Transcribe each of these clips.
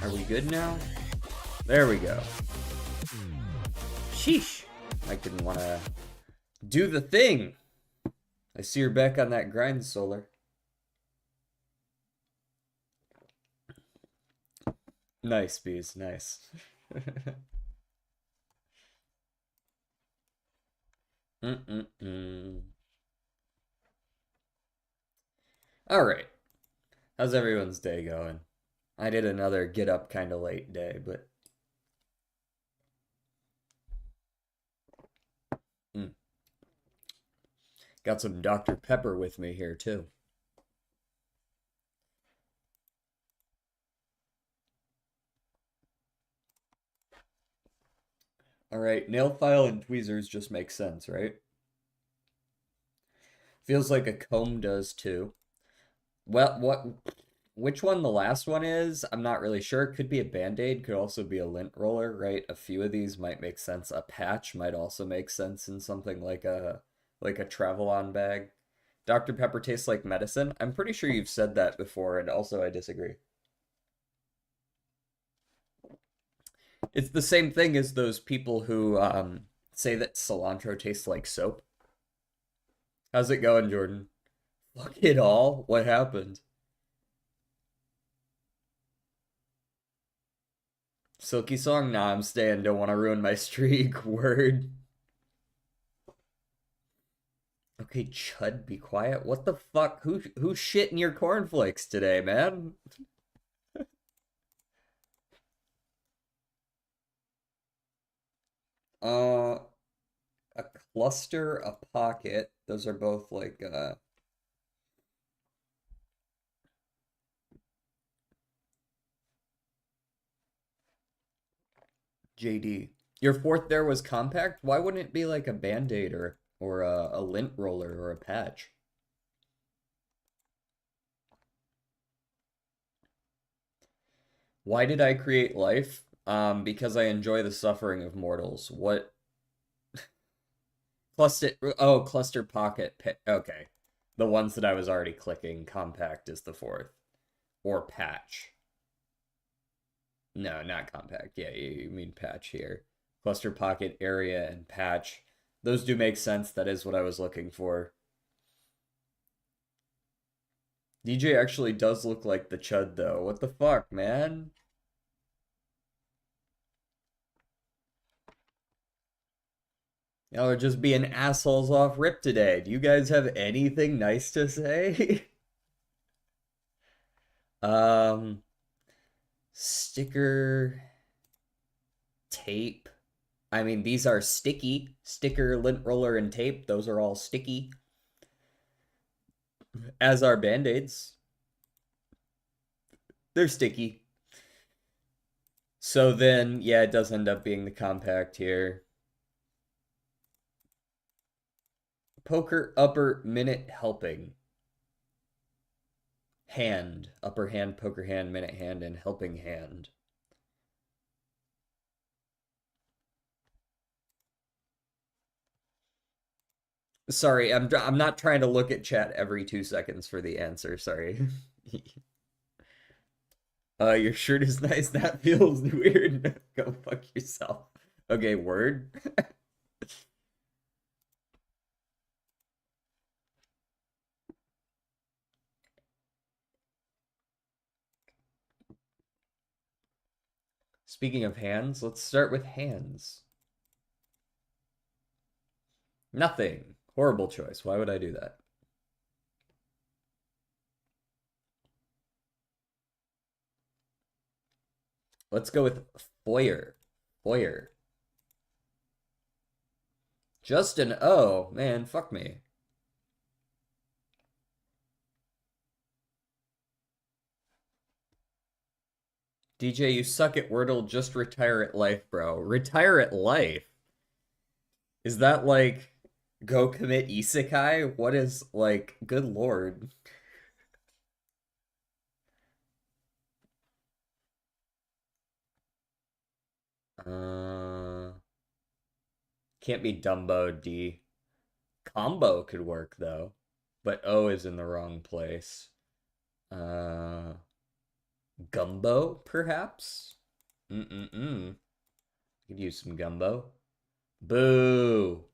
Are we good now? There we go. Sheesh. I didn't want to do the thing. I see you're back on that grind, Solar. Nice, Bees. Nice. All right. How's everyone's day going? I did another get up kind of late day, but got some Dr. Pepper with me here too. All right, nail file and tweezers just make sense, right? Feels like a comb does too. Well, which one the last one is, I'm not really sure. It could be a Band-Aid, could also be a lint roller, right? A few of these might make sense. A patch might also make sense in something like a travel-on bag. Dr. Pepper tastes like medicine. I'm pretty sure you've said that before, and also I disagree. It's the same thing as those people who say that cilantro tastes like soap. How's it going, Jordan? Fuck it all? What happened? Silky song? Nah, I'm staying. Don't want to ruin my streak. Word. Okay, Chud, be quiet. What the fuck? Who's shitting your cornflakes today, man? A cluster, a pocket. Those are both like JD. Your fourth there was compact? Why wouldn't it be like a Band-Aid or a lint roller or a patch? Why did I create life? Because I enjoy the suffering of mortals. What cluster? Oh, cluster pocket. Okay, the ones that I was already clicking. Compact is the fourth, or patch. No, not compact. Yeah, you mean patch here. Cluster pocket area and patch. Those do make sense. That is what I was looking for. DJ actually does look like the Chud though. What the fuck, man? Y'all are just being assholes off rip today. Do you guys have anything nice to say? um, sticker, tape. I mean, these are sticky. Sticker, lint roller, and tape. Those are all sticky. As are Band-Aids. They're sticky. So then, yeah, it does end up being the compact here. Poker, upper, minute, helping. Hand. Upper hand, poker hand, minute hand, and helping hand. Sorry, I'm not trying to look at chat every 2 seconds for the answer. Sorry. Your shirt is nice. That feels weird. Go fuck yourself. Okay, word. Speaking of hands, let's start with hands. Nothing. Horrible choice. Why would I do that? Let's go with foyer. Foyer. Just an O. Man, fuck me. DJ, you suck at Wordle. Just retire at life, bro. Retire at life? Is that like go commit isekai? What is like, good lord. Uh, can't be Dumbo D. Combo could work though, but O is in the wrong place. Uh, Gumbo, perhaps? Mm-mm-mm. Could use some gumbo. Boo!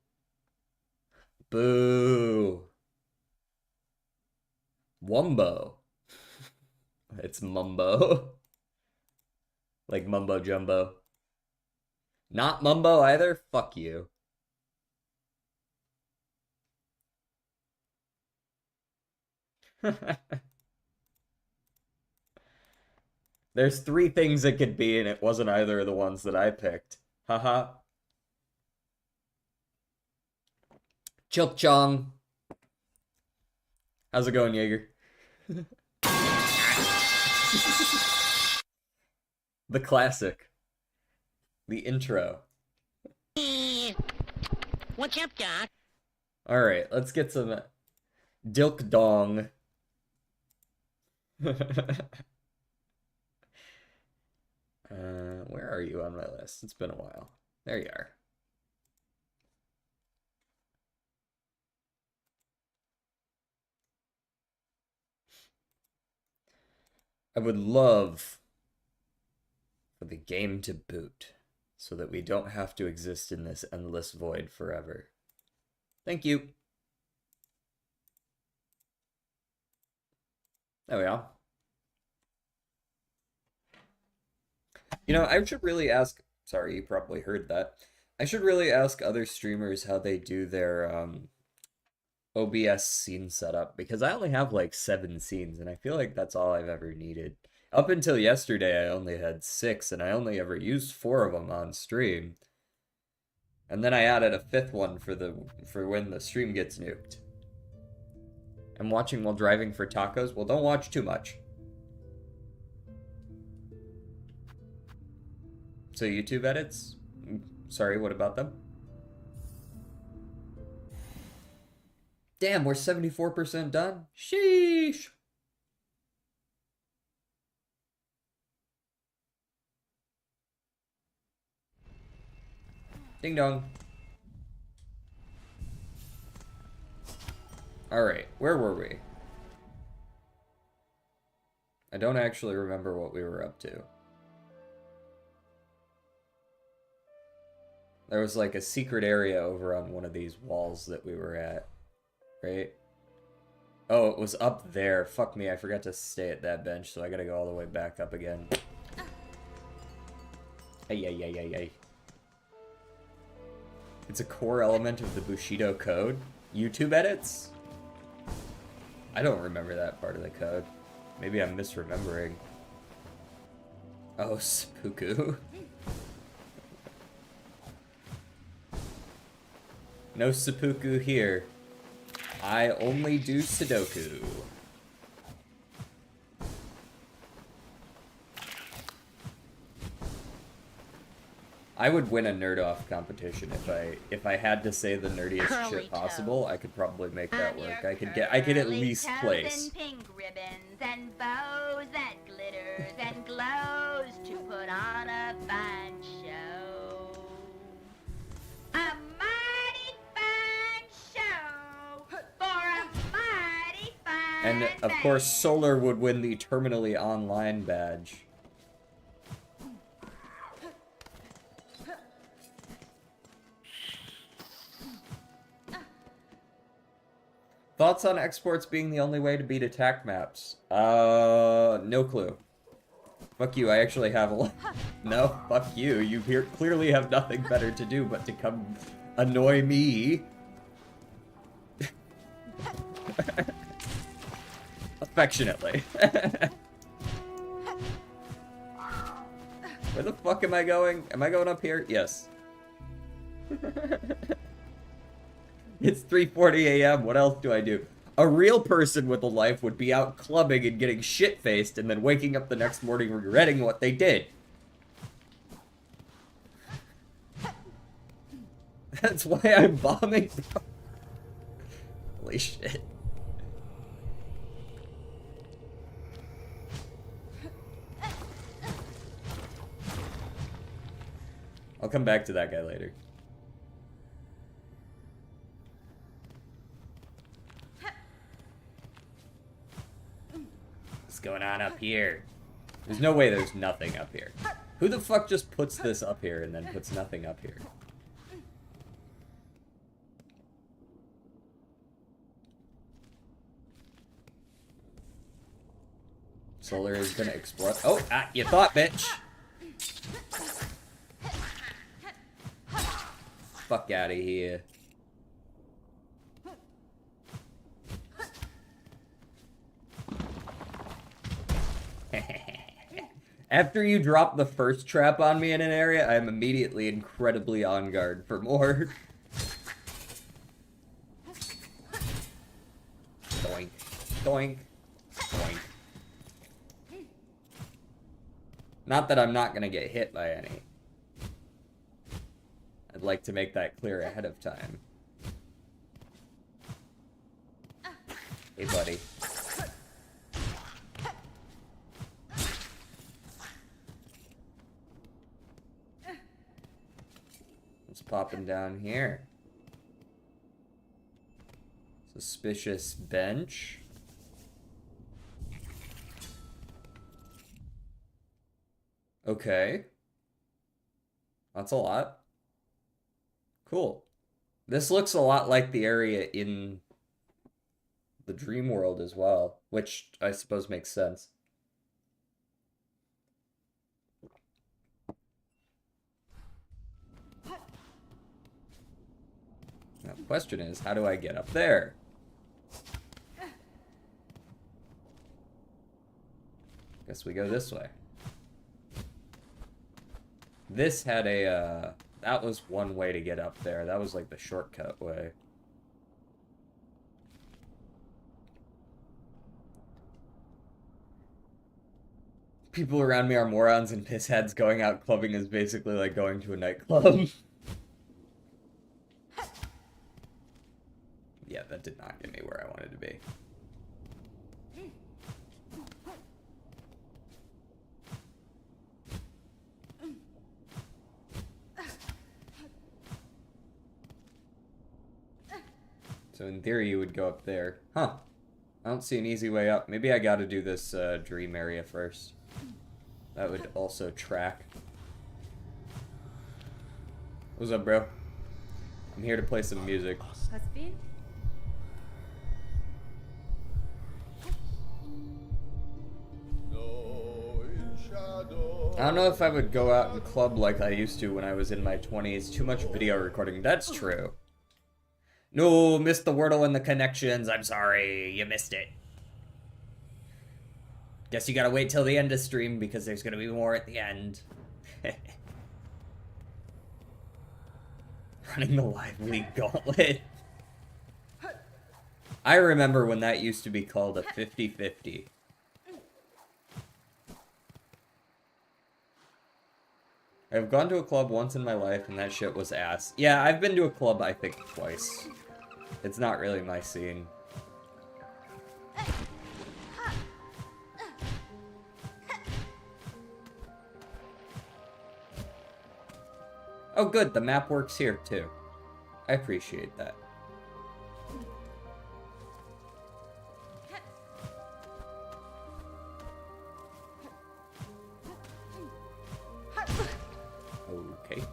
Boo! Wumbo. It's mumbo. Like mumbo jumbo. Not mumbo either? Fuck you. There's three things it could be, and it wasn't either of the ones that I picked. Haha. Chilk Chong. How's it going, Jaeger? The classic. The intro. What's up, Doc? Alright, let's get some Dilk Dong. Where are you on my list? It's been a while. There you are. I would love for the game to boot so that we don't have to exist in this endless void forever. Thank you. There we are. You know, I should really ask, sorry, you probably heard that. I should really ask other streamers how they do their OBS scene setup, because I only have like 7 scenes and I feel like that's all I've ever needed. Up until yesterday, I only had 6 and I only ever used 4 of them on stream. And then I added a 5th one for when the stream gets nuked. I'm watching while driving for tacos. Well, don't watch too much. So YouTube edits? Sorry, what about them? Damn, we're 74% done? Sheesh! Ding dong. Alright, where were we? I don't actually remember what we were up to. There was like a secret area over on one of these walls that we were at, right? Oh, it was up there. Fuck me, I forgot to stay at that bench, so I gotta go all the way back up again. Ay, ay, ay, ay, ay. It's a core element of the Bushido code. YouTube edits? I don't remember that part of the code. Maybe I'm misremembering. Oh, seppuku. No seppuku here. I only do Sudoku. I would win a nerd off competition if I had to say the nerdiest shit possible. I could probably make that work. I could at least place. Pink ribbons and bows that glitters and glows to put on a fine show. A mighty fine show for a mighty fine And of course, Solar would win the terminally online badge. Thoughts on exports being the only way to beat attack maps? No clue. Fuck you, I actually have a lot. No, fuck you. You clearly have nothing better to do but to come annoy me. Affectionately. Where the fuck am I going? Am I going up here? Yes. It's 3:40 a.m. What else do I do? A real person with a life would be out clubbing and getting shit-faced and then waking up the next morning regretting what they did. That's why I'm bombing. Holy shit. I'll come back to that guy later. What's going on up here? There's no way there's nothing up here. Who the fuck just puts this up here and then puts nothing up here? Solar is gonna explode. Oh, you thought, bitch! Fuck out of here. After you drop the first trap on me in an area, I am immediately incredibly on guard for more. Doink. Doink. Doink. Not that I'm not gonna get hit by any. I'd like to make that clear ahead of time. Hey, buddy. What's popping down here? Suspicious bench. Okay. That's a lot. Cool. This looks a lot like the area in the dream world as well, which I suppose makes sense. Now, the question is, how do I get up there? Guess we go this way. This had a, that was one way to get up there. That was like the shortcut way. People around me are morons and pissheads. Going out clubbing is basically like going to a nightclub. Yeah, that did not get me where I wanted to be. So in theory, you would go up there. Huh. I don't see an easy way up. Maybe I gotta do this dream area first. That would also track. What's up, bro? I'm here to play some music. I don't know if I would go out and club like I used to when I was in my 20s. Too much video recording. That's true. No, missed the Wordle and the connections. I'm sorry, you missed it. Guess you gotta wait till the end of stream because there's gonna be more at the end. Running the live league gauntlet. I remember when that used to be called a 50-50. I've gone to a club once in my life and that shit was ass. Yeah, I've been to a club I think twice. It's not really my scene. Oh good, the map works here too. I appreciate that. Okay.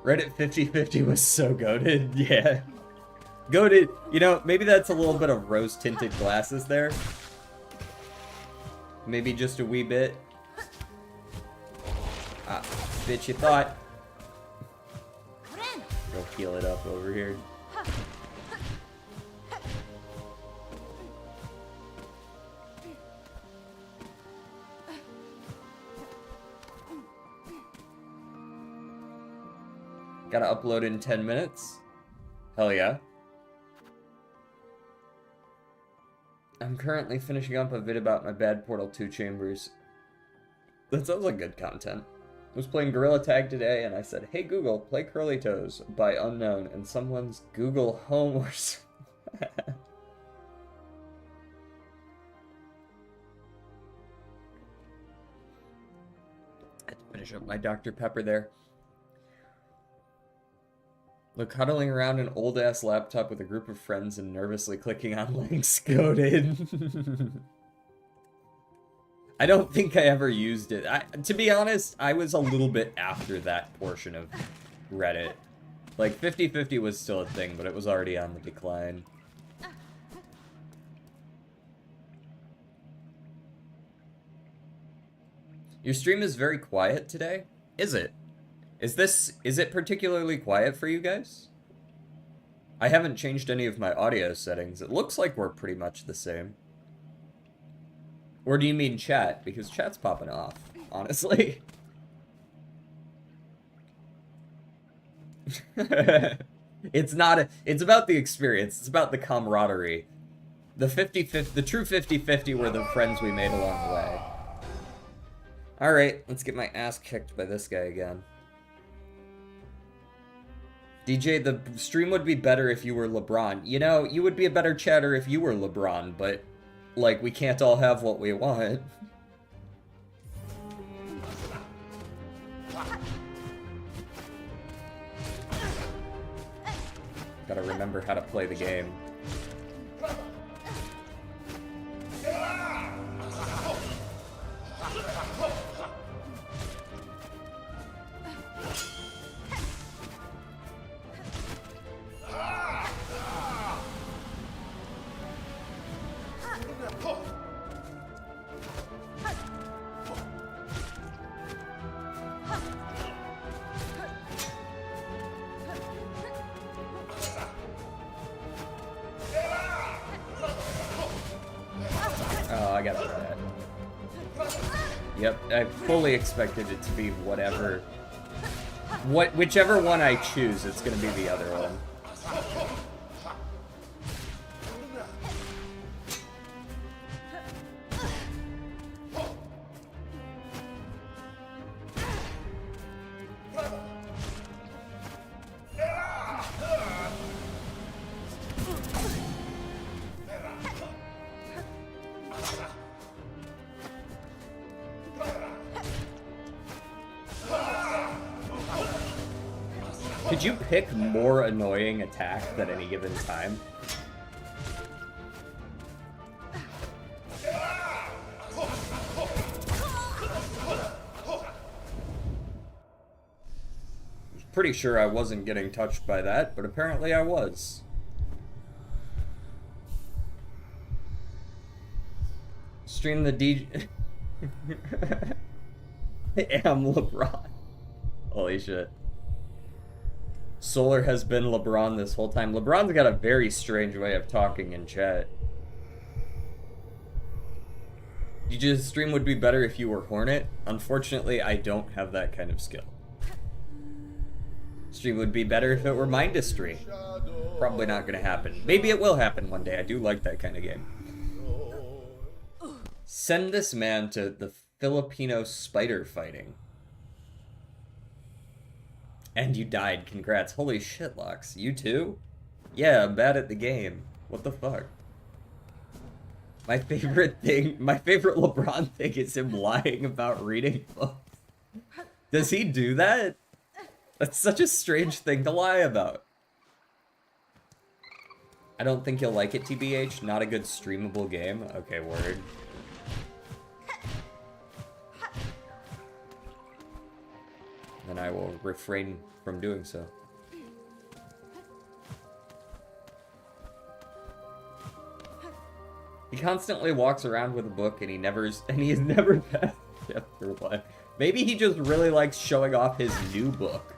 Reddit 50-50 was so goated, yeah. Goated, you know, maybe that's a little bit of rose-tinted glasses there. Maybe just a wee bit. Ah, bitch, you thought. Go heal it up over here. Gotta upload in 10 minutes. Hell yeah. I'm currently finishing up a vid about my bad Portal 2 chambers. That sounds like good content. I was playing Gorilla Tag today and I said, hey Google, play Curly Toes by Unknown, and someone's Google Home or something. Finish up my Dr. Pepper there. Look, huddling around an old-ass laptop with a group of friends and nervously clicking on links coded. I don't think I ever used it. To be honest, I was a little bit after that portion of Reddit. Like, 50/50 was still a thing, but it was already on the decline. Your stream is very quiet today? Is it? Is it particularly quiet for you guys? I haven't changed any of my audio settings. It looks like we're pretty much the same. Or do you mean chat? Because chat's popping off, honestly. It's about the experience. It's about the camaraderie. The true 50/50 were the friends we made along the way. Alright, let's get my ass kicked by this guy again. DJ, the stream would be better if you were LeBron. You know, you would be a better chatter if you were LeBron, but, like, we can't all have what we want. Gotta remember how to play the game. Oh, I got that. Yep, I fully expected it to be whatever. Whichever one I choose, it's gonna be the other one. Could you pick more annoying attack at any given time? Pretty sure I wasn't getting touched by that, but apparently I was. Stream the DJ. I am LeBron. Holy shit. Solar has been LeBron this whole time. LeBron's got a very strange way of talking in chat. DJ's stream would be better if you were Hornet. Unfortunately, I don't have that kind of skill. Stream would be better if it were Mindustry. Probably not gonna happen. Maybe it will happen one day. I do like that kind of game. Send this man to the Filipino spider fighting. And you died. Congrats. Holy shit, Lux. You too? Yeah, I'm bad at the game. What the fuck? My favorite LeBron thing is him lying about reading books. Does he do that? That's such a strange thing to lie about. I don't think you'll like it, TBH. Not a good streamable game. Okay, word. Then I will refrain from doing so. He constantly walks around with a book and he is never passed chapter 1. Maybe he just really likes showing off his new book.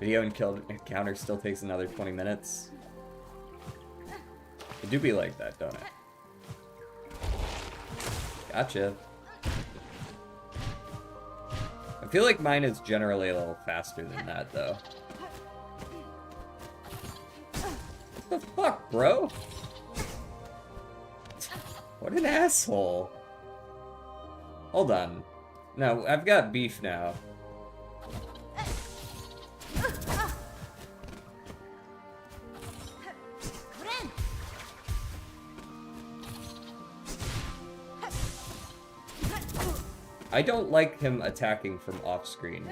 Video encounter still takes another 20 minutes. It do be like that, don't it? Gotcha. I feel like mine is generally a little faster than that, though. What the fuck, bro? What an asshole. Hold on. No, I've got beef now. I don't like him attacking from off-screen.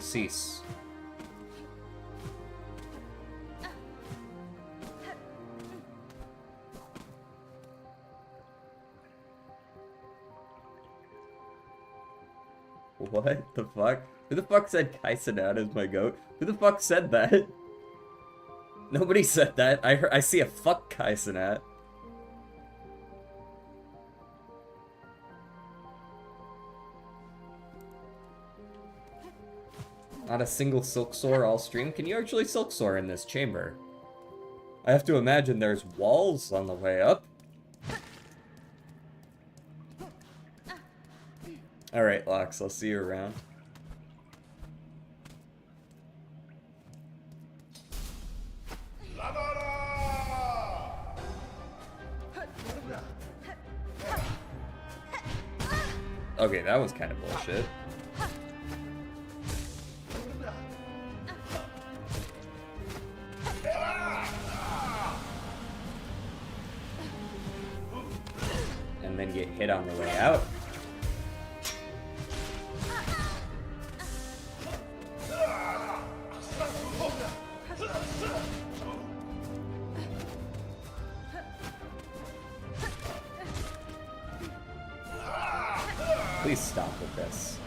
Cease. What the fuck? Who the fuck said Kaisenat is my goat? Who the fuck said that? Nobody said that. I see a fuck Kaisenat. Not a single Silksor all stream? Can you actually Silksor in this chamber? I have to imagine there's walls on the way up. Alright, Lox, I'll see you around. Okay, that was kind of bullshit. And then get hit on the way out. Please stop with this.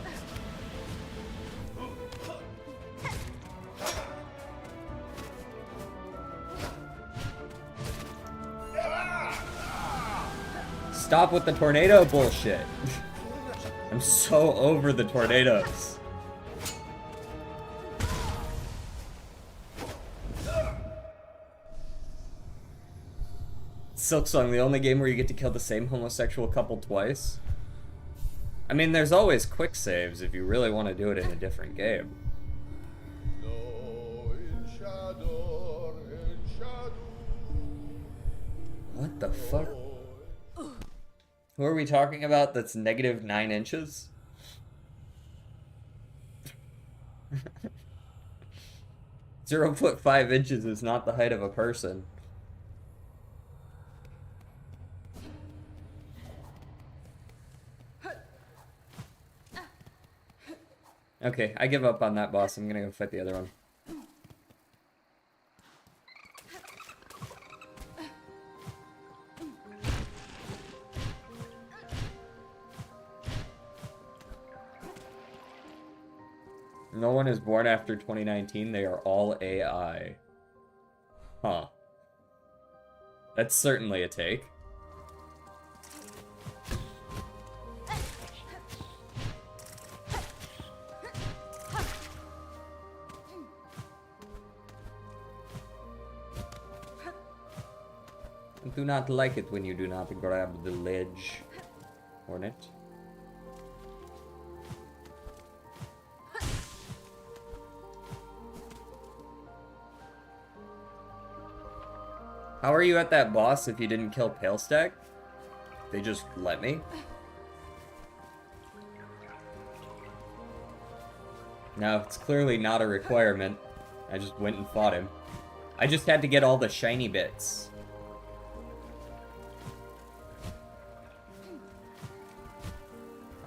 Stop with the tornado bullshit. I'm so over the tornadoes. Silksong, the only game where you get to kill the same homosexual couple twice. I mean, there's always quick saves if you really want to do it in a different game. What the fuck? Who are we talking about that's negative 9 inches? 0.5 inches is not the height of a person. Okay, I give up on that boss. I'm gonna go fight the other one. No one is born after 2019. They are all AI. Huh. That's certainly a take. I do not like it when you do not grab the ledge, Hornet. How are you at that boss if you didn't kill Pale Stag? They just let me? No, it's clearly not a requirement. I just went and fought him. I just had to get all the shiny bits.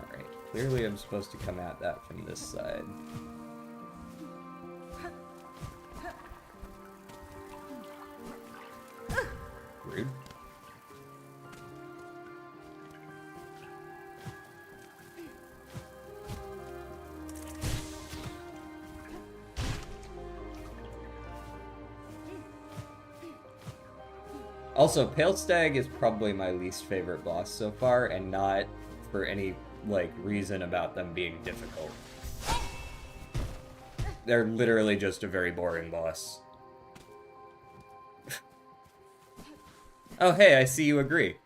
Alright, clearly I'm supposed to come at that from this side. Rude. Also, Pale Stag is probably my least favorite boss so far, and not for any, like, reason about them being difficult. They're literally just a very boring boss. Oh, hey, I see you agree.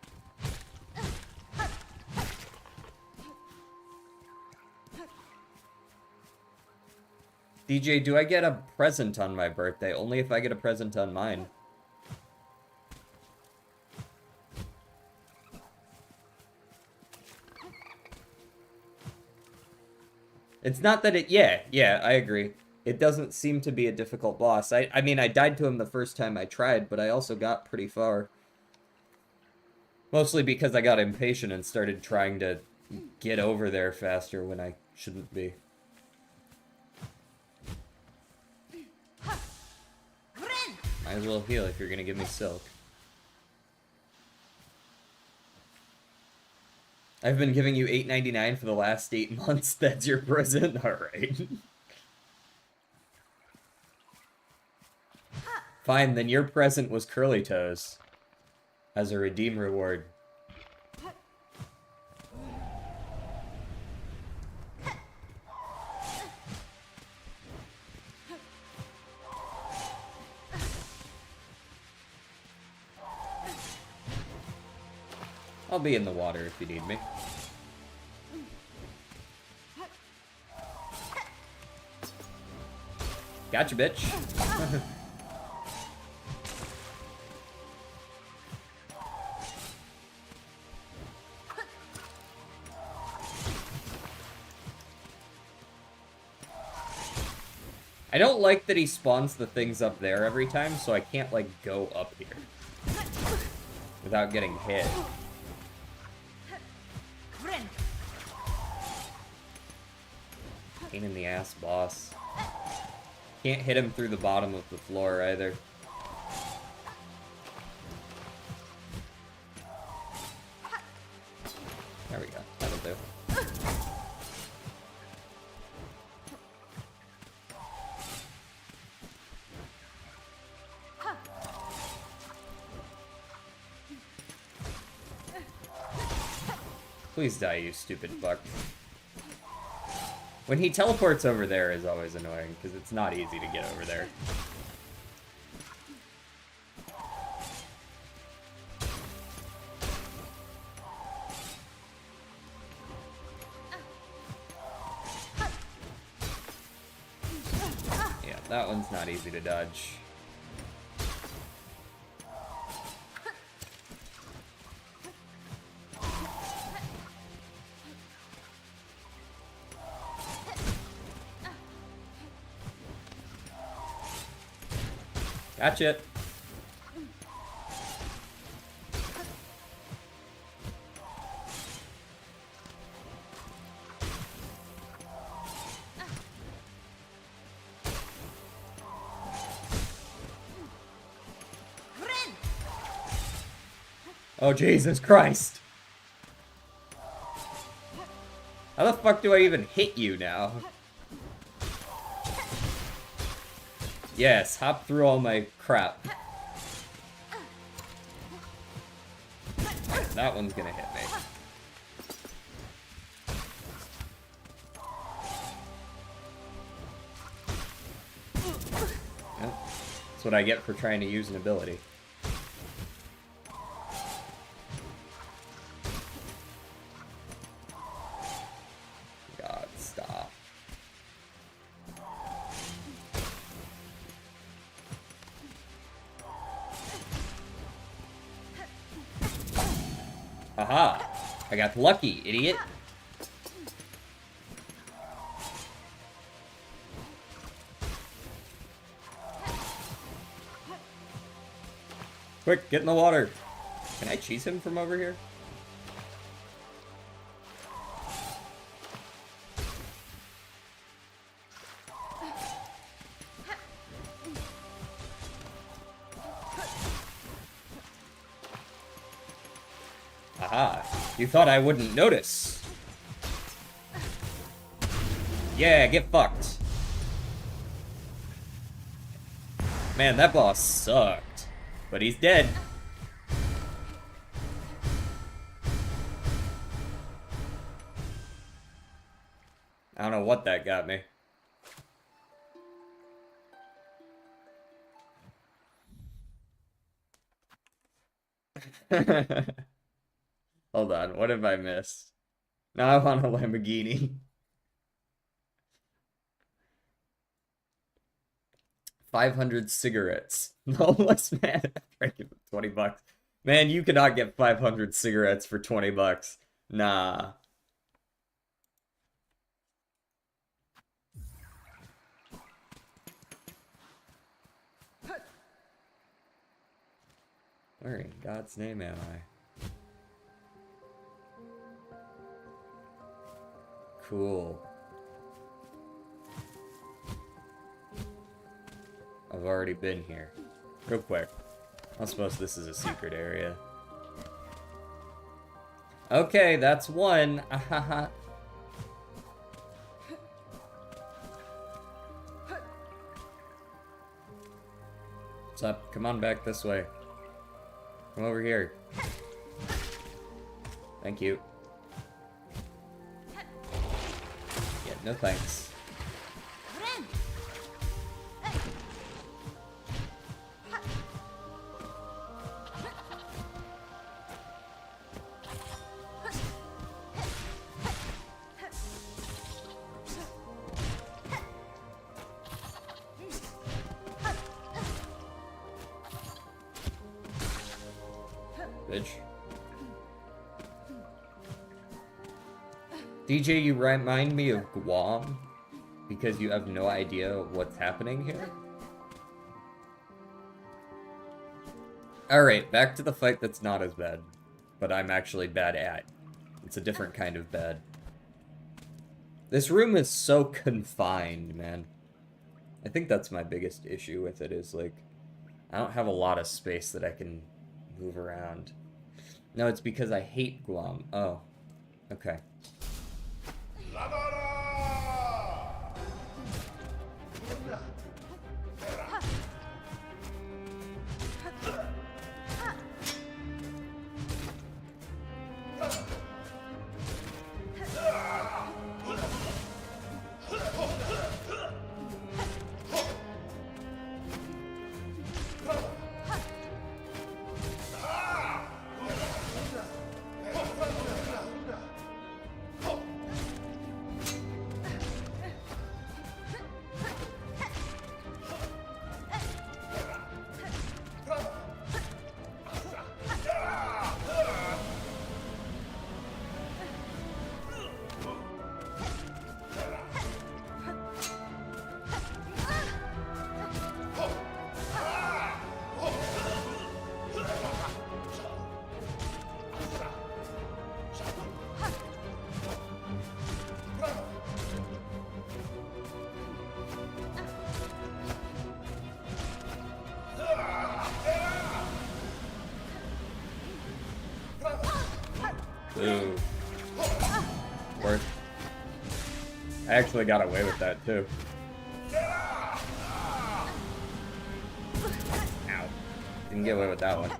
DJ, do I get a present on my birthday? Only if I get a present on mine. It's not that it... Yeah, I agree. It doesn't seem to be a difficult boss. I mean, I died to him the first time I tried, but I also got pretty far. Mostly because I got impatient and started trying to get over there faster when I shouldn't be. Might as well heal if you're gonna give me silk. I've been giving you $8.99 for the last 8 months. That's your present? Alright. Fine, then your present was curly toes. As a redeem reward. I'll be in the water if you need me. Gotcha, bitch. I don't like that he spawns the things up there every time, so I can't, like, go up here without getting hit. Pain in the ass, boss. Can't hit him through the bottom of the floor, either. There we go. That'll do. Please die, you stupid fuck. When he teleports over there is always annoying, because it's not easy to get over there. Yeah, that one's not easy to dodge. Gotcha. Oh, Jesus Christ. How the fuck do I even hit you now? Yes, hop through all my crap. That one's gonna hit me. Yep. That's what I get for trying to use an ability. God, stop. Aha! I got lucky, idiot. Quick, get in the water. Can I cheese him from over here? Aha. You thought I wouldn't notice. Yeah, get fucked. Man, that boss sucked. But he's dead. I don't know what that got me. Hold on, what have I missed? Now I want a Lamborghini. 500 cigarettes. The homeless man. I give him 20 bucks. Man, you cannot get 500 cigarettes for 20 bucks. Nah. Where in God's name am I? Cool. I've already been here. Real quick. I suppose this is a secret area. Okay, that's one. Ahaha. What's up? Come on back this way. Come over here. Thank you. Yeah, no thanks. Bitch. DJ, you remind me of Guam because you have no idea what's happening here. Alright, back to the fight that's not as bad, but I'm actually bad at. It's a different kind of bad. This room is so confined, man. I think that's my biggest issue with it, is like, I don't have a lot of space that I can move around. No, it's because I hate Guam. Oh, okay. Ooh. Worth. I actually got away with that too. Ow. Didn't get away with that one.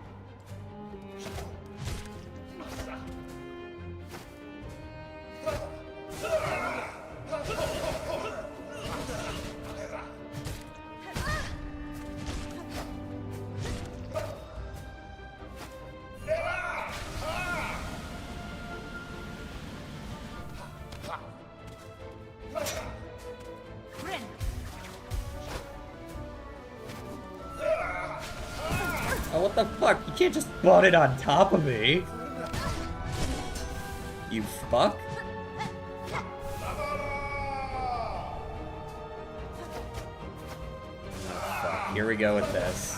Oh, what the fuck? You can't just butt it on top of me. You fuck? Oh, fuck. Here we go with this.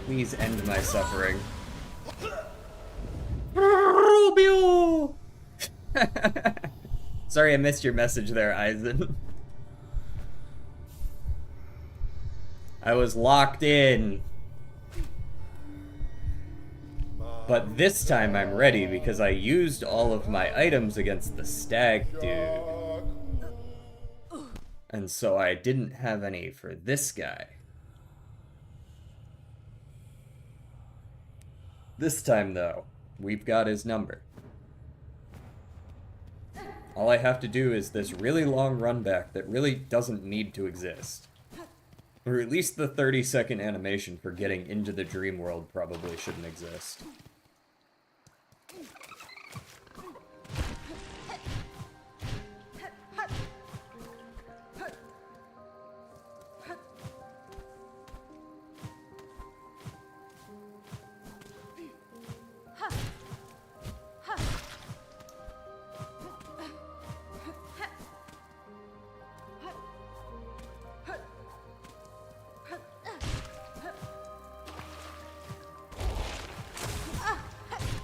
Please end my suffering. Rubio! Sorry I missed your message there, Aizen. I was locked in. But this time I'm ready because I used all of my items against the stag dude. And so I didn't have any for this guy. This time, though, we've got his number. All I have to do is this really long run back that really doesn't need to exist. Or at least the 30-second animation for getting into the dream world probably shouldn't exist.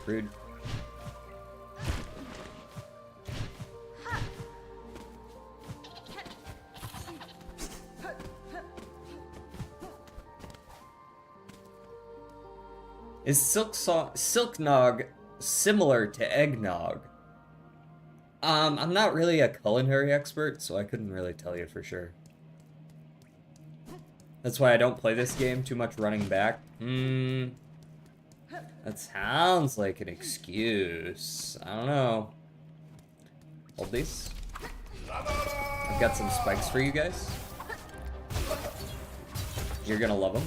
Rude. Is Silksnog similar to eggnog? I'm not really a culinary expert, so I couldn't really tell you for sure. That's why I don't play this game, too much running back. That sounds like an excuse. I don't know. Hold these. I've got some spikes for you guys. You're gonna love them.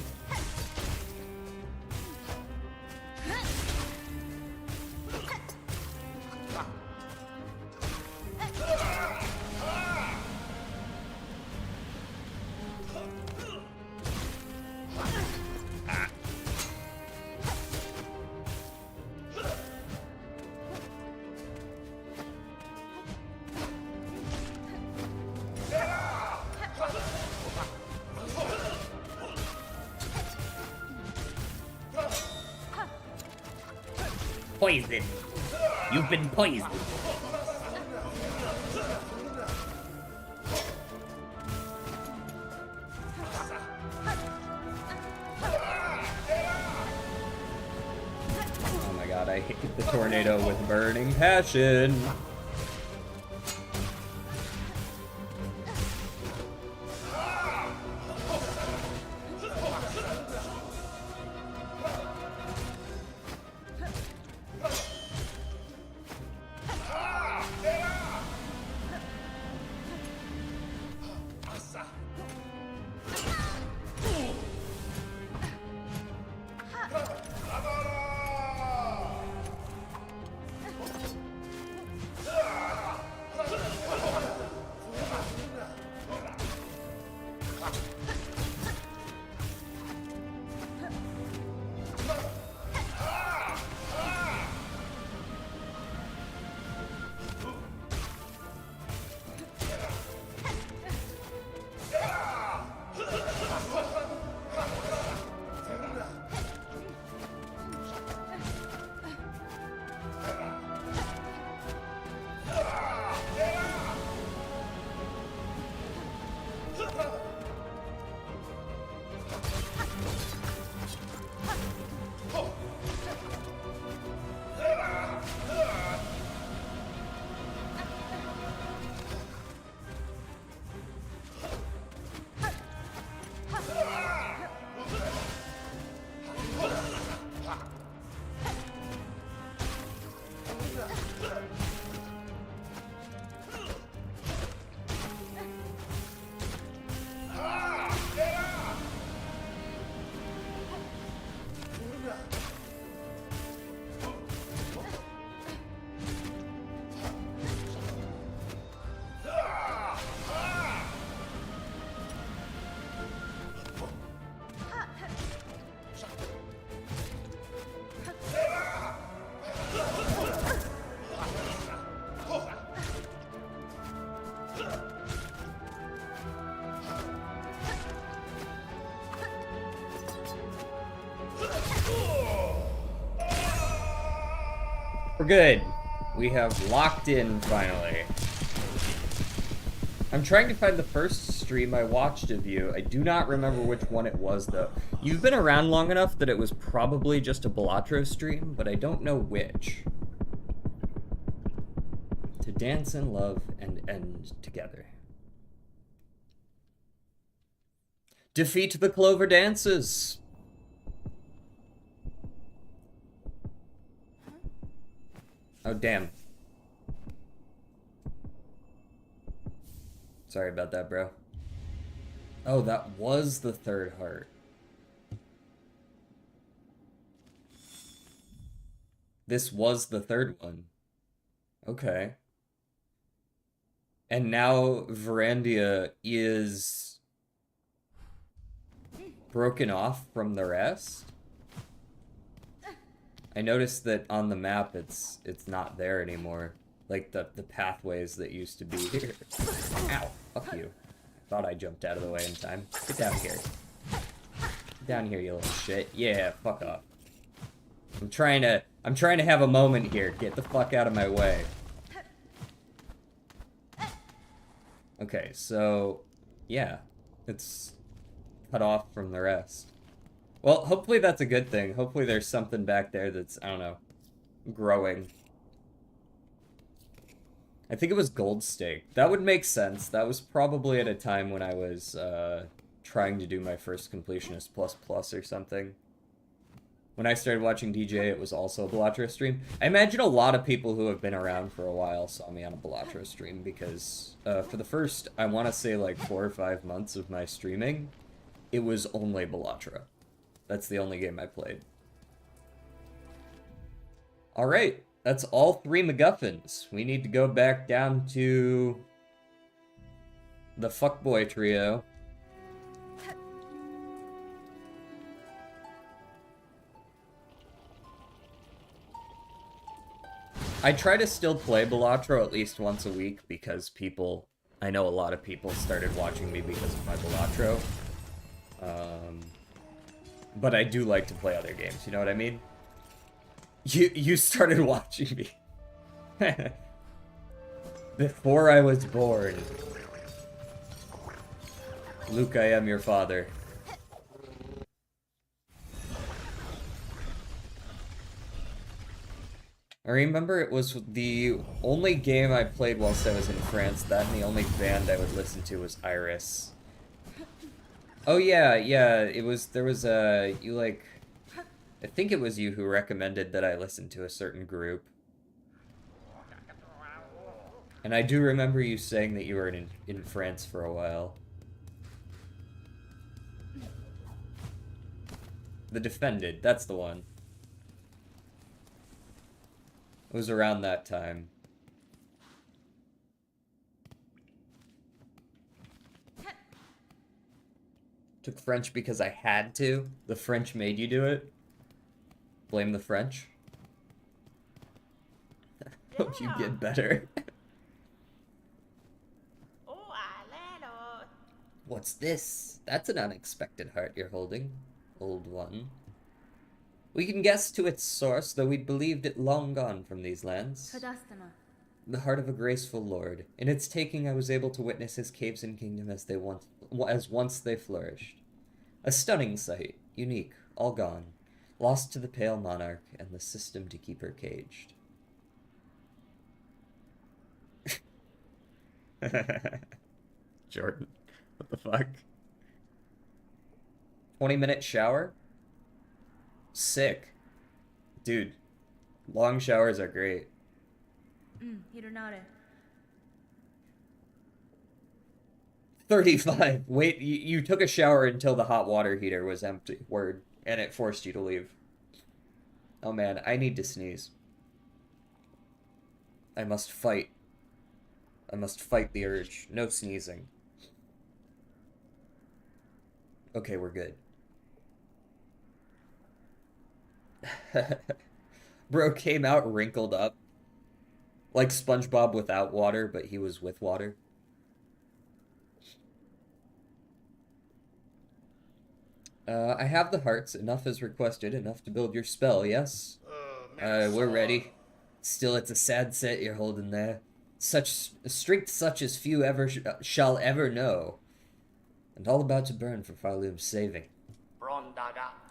Poison. You've been poisoned. Oh my god, I hate the tornado with burning passion. We're good. We have locked in finally. I'm trying to find the first stream I watched of you. I do not remember which one it was, though. You've been around long enough that it was probably just a Balatro stream, but I don't know which. To dance in love and end together. Defeat the Clover Dances. Oh, damn. Sorry about that, bro. Oh, that was the third heart. This was the third one. Okay. And now Verandia is broken off from the rest? I noticed that on the map it's not there anymore. Like the pathways that used to be here. Ow, fuck you. I thought I jumped out of the way in time. Get down here. Get down here, you little shit. Yeah, fuck off. I'm trying to have a moment here. Get the fuck out of my way. Okay, so yeah, it's cut off from the rest. Well, hopefully that's a good thing. Hopefully there's something back there that's, I don't know, growing. I think it was Gold Steak. That would make sense. That was probably at a time when I was trying to do my first Completionist Plus Plus or something. When I started watching DJ, it was also a Balatro stream. I imagine a lot of people who have been around for a while saw me on a Balatro stream because for the first, I want to say like 4 or 5 months of my streaming, it was only Balatro. That's the only game I played. Alright, that's all 3 MacGuffins. We need to go back down to the fuckboy trio. I try to still play Balatro at least once a week because I know a lot of people started watching me because of my Balatro. But I do like to play other games, you know what I mean? You started watching me. Before I was born. Luke, I am your father. I remember it was the only game I played whilst I was in France. That and the only band I would listen to was Iris. Oh yeah, there was I think it was you who recommended that I listen to a certain group. And I do remember you saying that you were in France for a while. The Defended, that's the one. It was around that time. Took French because I had to. The French made you do it. Blame the French. Hope you get better. What's this? That's an unexpected heart you're holding, old one. We can guess to its source, though we believed it long gone from these lands. The heart of a graceful lord. In its taking, I was able to witness his caves and kingdom as once they flourished. A stunning sight, unique, all gone, lost to the pale monarch and the system to keep her caged. Jordan, what the fuck? 20-minute shower? Sick. Dude, long showers are great. 35. Wait, you took a shower until the hot water heater was empty. Word. And it forced you to leave. Oh man, I need to sneeze. I must fight. I must fight the urge. No sneezing. Okay, we're good. Bro came out wrinkled up. Like SpongeBob without water, but he was with water. I have the hearts. Enough as requested. Enough to build your spell, yes? We're ready. Still, it's a sad set you're holding there. Such strength such as few ever shall ever know. And all about to burn for Farloom's saving.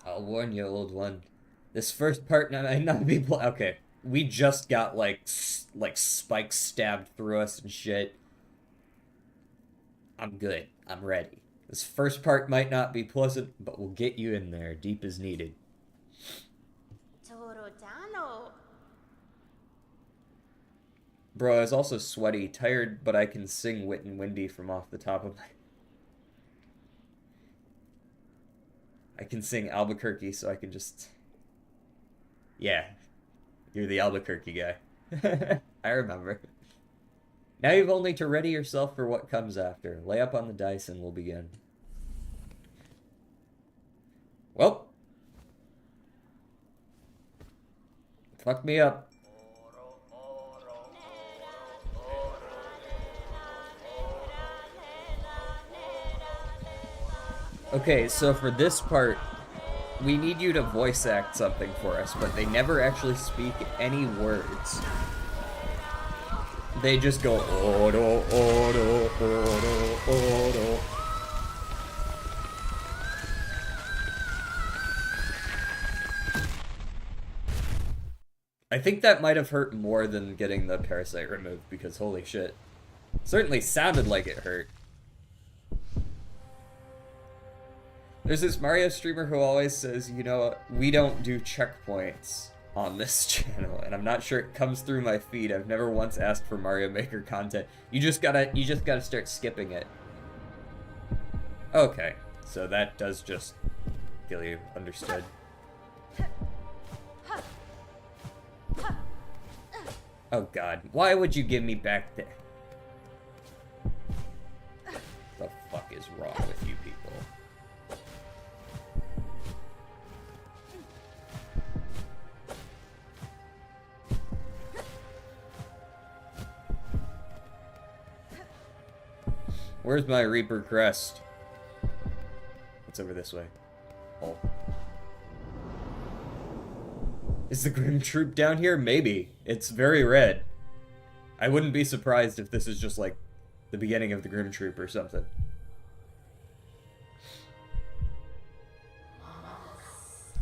I'll warn you, old one. This first part might not be okay. We just got like spikes stabbed through us and shit. I'm good. I'm ready. This first part might not be pleasant, but we'll get you in there, deep as needed. Bro, I was also sweaty, tired, but I can sing Wit and Windy from off the top of my... I can sing Albuquerque, so I can just... Yeah, you're the Albuquerque guy. I remember. Now you've only to ready yourself for what comes after. Lay up on the dice and we'll begin. Well. Fuck me up. Okay, so for this part, We need you to voice act something for us, but they never actually speak any words. They just go, Oro, Oro, Oro, Oro. I think that might have hurt more than getting the parasite removed, because holy shit. Certainly sounded like it hurt. There's this Mario streamer who always says, you know, we don't do checkpoints on this channel, and I'm not sure it comes through my feed. I've never once asked for Mario Maker content. You just gotta start skipping it. Okay, so that does just feel you understood. Oh god, why would you give me back there? The fuck is wrong with you people? Where's my Reaper crest? It's over this way. Oh. Is the Grim Troop down here? Maybe. It's very red. I wouldn't be surprised if this is just like the beginning of the Grim Troop or something.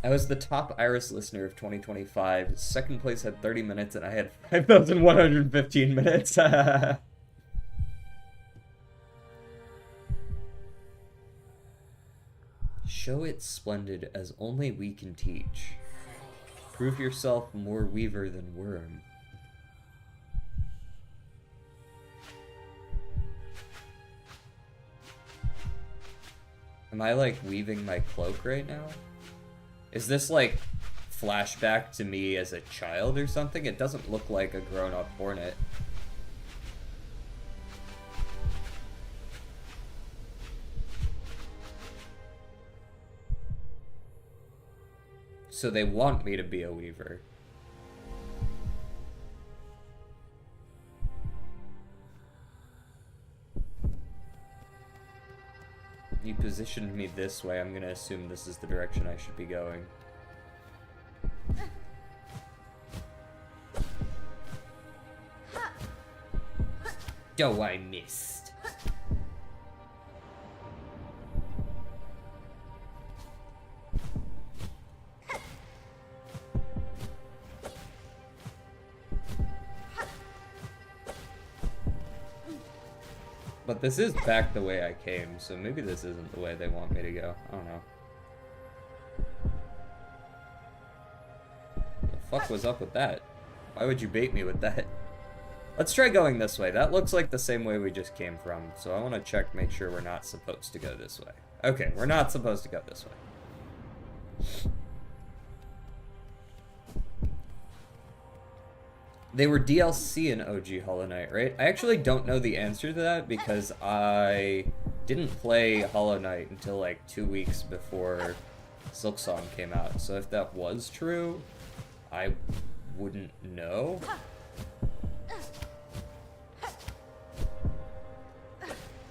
I was the top Iris listener of 2025. Second place had 30 minutes and I had 5,115 minutes. Show it splendid as only we can teach. Prove yourself more weaver than worm. Am I like weaving my cloak right now? Is this like flashback to me as a child or something? It doesn't look like a grown-up hornet. So they want me to be a weaver. You positioned me this way. I'm gonna assume this is the direction I should be going. Oh, I missed. But this is back the way I came, so maybe this isn't the way they want me to go. I don't know. What the fuck was up with that? Why would you bait me with that? Let's try going this way. That looks like the same way we just came from, so I want to check, make sure we're not supposed to go this way. Okay, we're not supposed to go this way. They were DLC in OG Hollow Knight, right? I actually don't know the answer to that because I didn't play Hollow Knight until like 2 weeks before Silksong came out. So if that was true, I wouldn't know.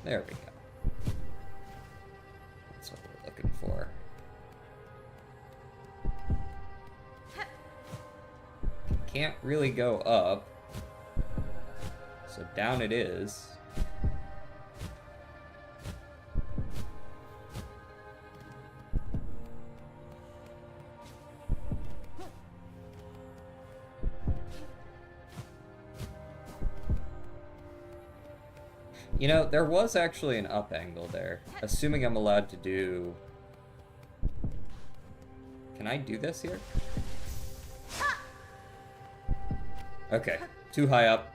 There we go. That's what we're looking for. Can't really go up, so down it is. You know, there was actually an up angle there, assuming I'm allowed to do... Can I do this here? Okay, too high up.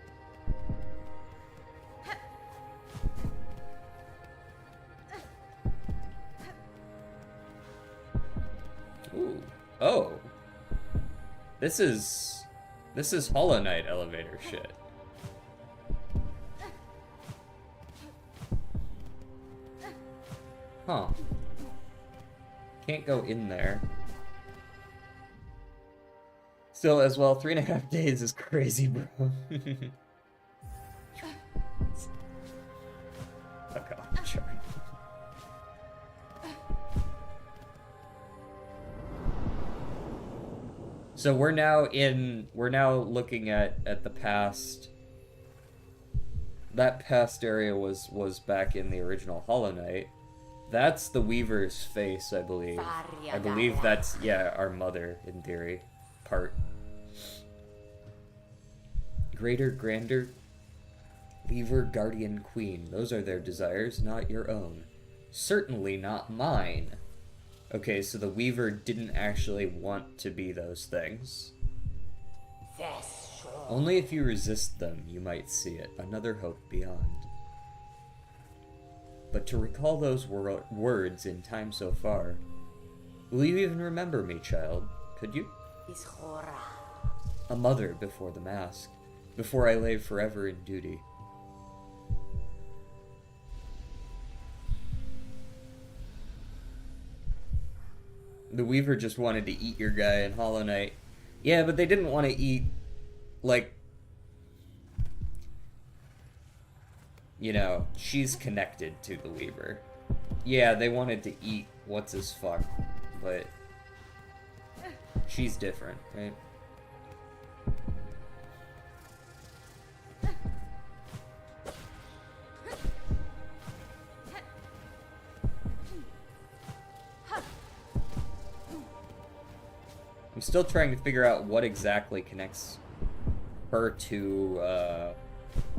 Ooh. Oh. This is Hollow Knight elevator shit. Huh. Can't go in there. Still, as well, 3.5 days is crazy, bro. Fuck off, sure. So we're now looking at the past. That past area was back in the original Hollow Knight. That's the Weaver's face, I believe. I believe that's, yeah, our mother, in theory. Part. Greater, grander, Weaver, Guardian, Queen. Those are their desires, not your own. Certainly not mine. Okay, so the Weaver didn't actually want to be those things. Only if you resist them, you might see it. Another hope beyond. But to recall those words in time so far, will you even remember me, child? Could you? A mother before the mask, before I lay forever in duty. The Weaver just wanted to eat your guy in Hollow Knight. Yeah, but they didn't want to eat, like, you know, she's connected to the Weaver. Yeah, they wanted to eat what's-his-fuck, but she's different, right? I'm still trying to figure out what exactly connects her to,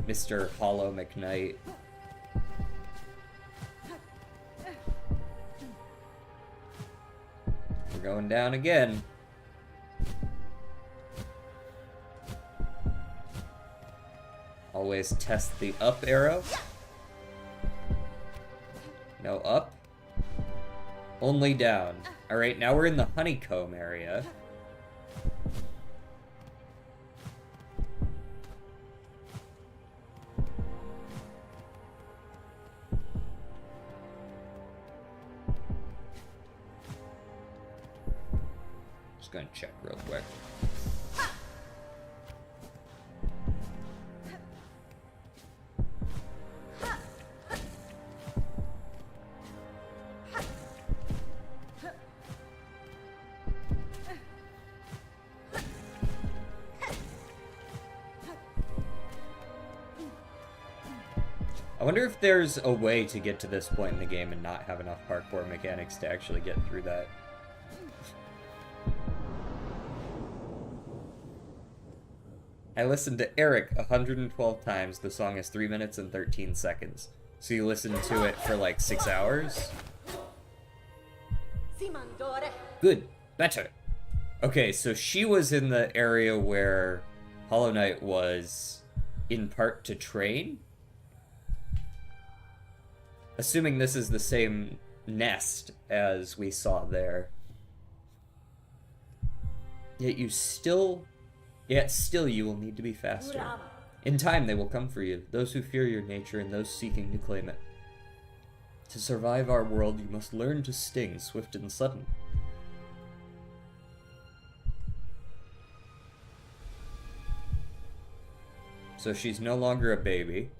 Mr. Hollow McKnight. We're going down again. Always test the up arrow. No up. Only down. Alright, now we're in the honeycomb area. Just gonna check real quick. I wonder if there's a way to get to this point in the game and not have enough parkour mechanics to actually get through that. I listened to Eric 112 times. The song is 3 minutes and 13 seconds. So you listen to it for like 6 hours? Good. Better. Okay, so she was in the area where Hollow Knight was in part to train? Assuming this is the same nest as we saw there. Yet still you will need to be faster. In time they will come for you, those who fear your nature and those seeking to claim it. To survive our world, you must learn to sting, swift and sudden. So she's no longer a baby.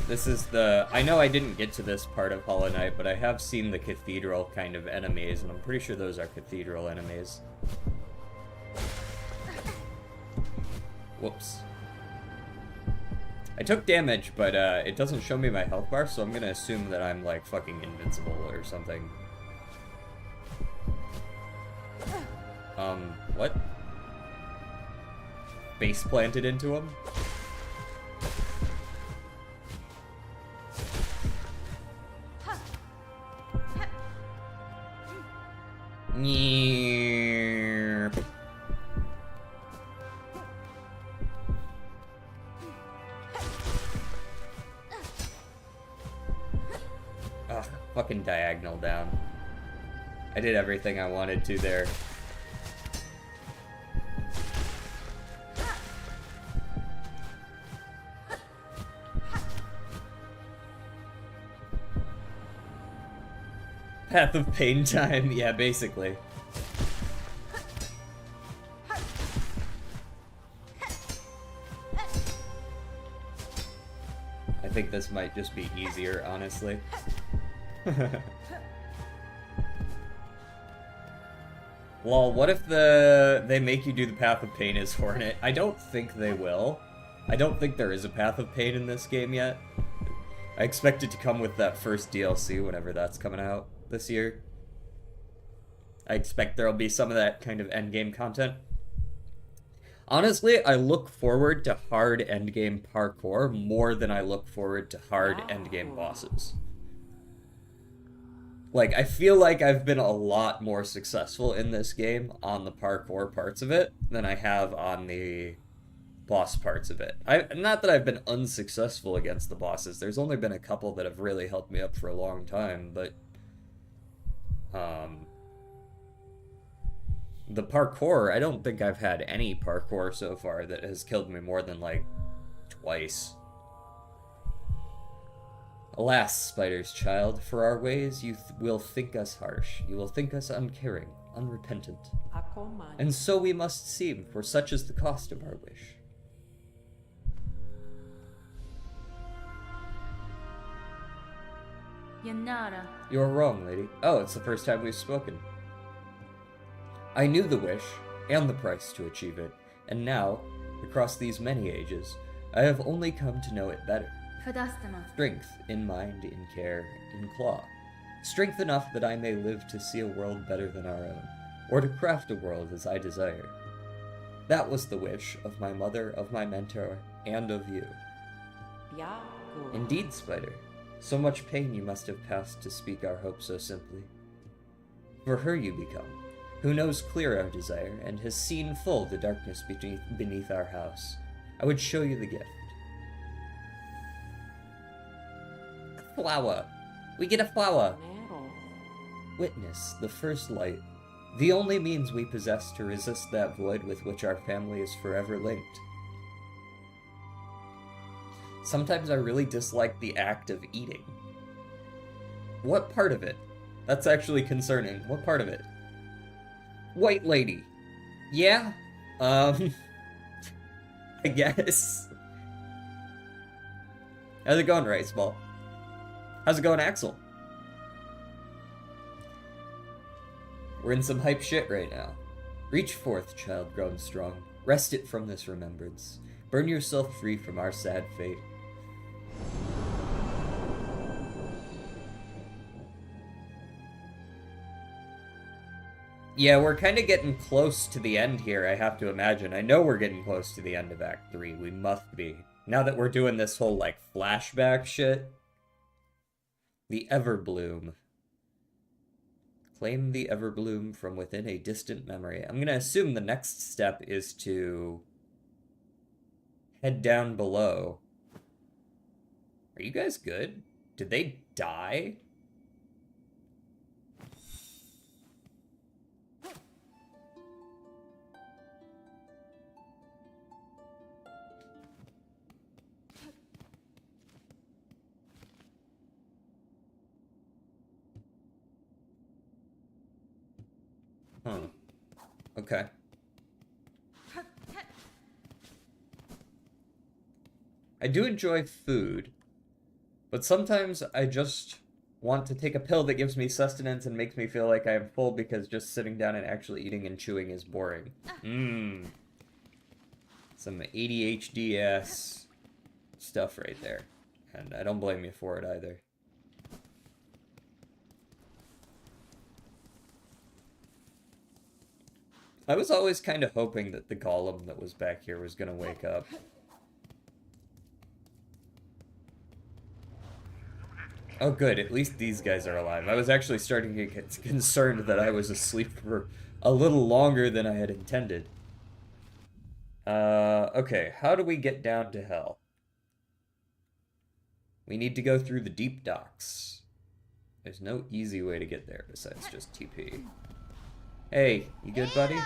This is the... I know I didn't get to this part of Hollow Knight, but I have seen the cathedral kind of enemies, and I'm pretty sure those are cathedral enemies. Whoops. I took damage, but it doesn't show me my health bar, so I'm gonna assume that I'm, like, fucking invincible or something. What? Base planted into him? Ugh, fucking diagonal down. I did everything I wanted to there. Path of pain time, yeah, basically. I think this might just be easier, honestly. Lol, what if they make you do the Path of Pain as Hornet? I don't think they will. I don't think there is a Path of Pain in this game yet. I expect it to come with that first DLC whenever that's coming out this year. I expect there'll be some of that kind of endgame content. Honestly, I look forward to hard endgame parkour more than I look forward to hard endgame bosses. Like, I feel like I've been a lot more successful in this game on the parkour parts of it than I have on the boss parts of it. Not that I've been unsuccessful against the bosses. There's only been a couple that have really helped me up for a long time, but the parkour, I don't think I've had any parkour so far that has killed me more than like twice. Alas, Spider's child, for our ways you will think us harsh. You will think us uncaring, unrepentant. And so we must seem, for such is the cost of our wish. Yanara. You are wrong, lady. Oh, it's the first time we've spoken. I knew the wish, and the price to achieve it, and now, across these many ages, I have only come to know it better. Strength in mind, in care, in claw. Strength enough that I may live to see a world better than our own, or to craft a world as I desire. That was the wish of my mother, of my mentor, and of you. Indeed, Spider. So much pain you must have passed to speak our hope so simply. For her you become, who knows clear our desire, and has seen full the darkness beneath our house. I would show you the gift. A flower. We get a flower. Witness the first light, the only means we possess to resist that void with which our family is forever linked. Sometimes I really dislike the act of eating. What part of it? That's actually concerning. What part of it? White lady. Yeah? I guess. How's it going, Rice Ball? How's it going, Axel? We're in some hype shit right now. Reach forth, child grown strong. Wrest it from this remembrance. Burn yourself free from our sad fate. Yeah, we're kind of getting close to the end here, I have to imagine. I know we're getting close to the end of Act 3. We must be. Now that we're doing this whole, like, flashback shit. The Everbloom. Claim the Everbloom from within a distant memory. I'm gonna assume the next step is to head down below. Are you guys good? Did they die? Huh. Okay. I do enjoy food, but sometimes I just want to take a pill that gives me sustenance and makes me feel like I am full because just sitting down and actually eating and chewing is boring. Mmm. Some ADHD-ass stuff right there. And I don't blame you for it either. I was always kind of hoping that the golem that was back here was gonna wake up. Oh good, at least these guys are alive. I was actually starting to get concerned that I was asleep for a little longer than I had intended. Okay, how do we get down to hell? We need to go through the deep docks. There's no easy way to get there besides just TP. Hey, you good, buddy?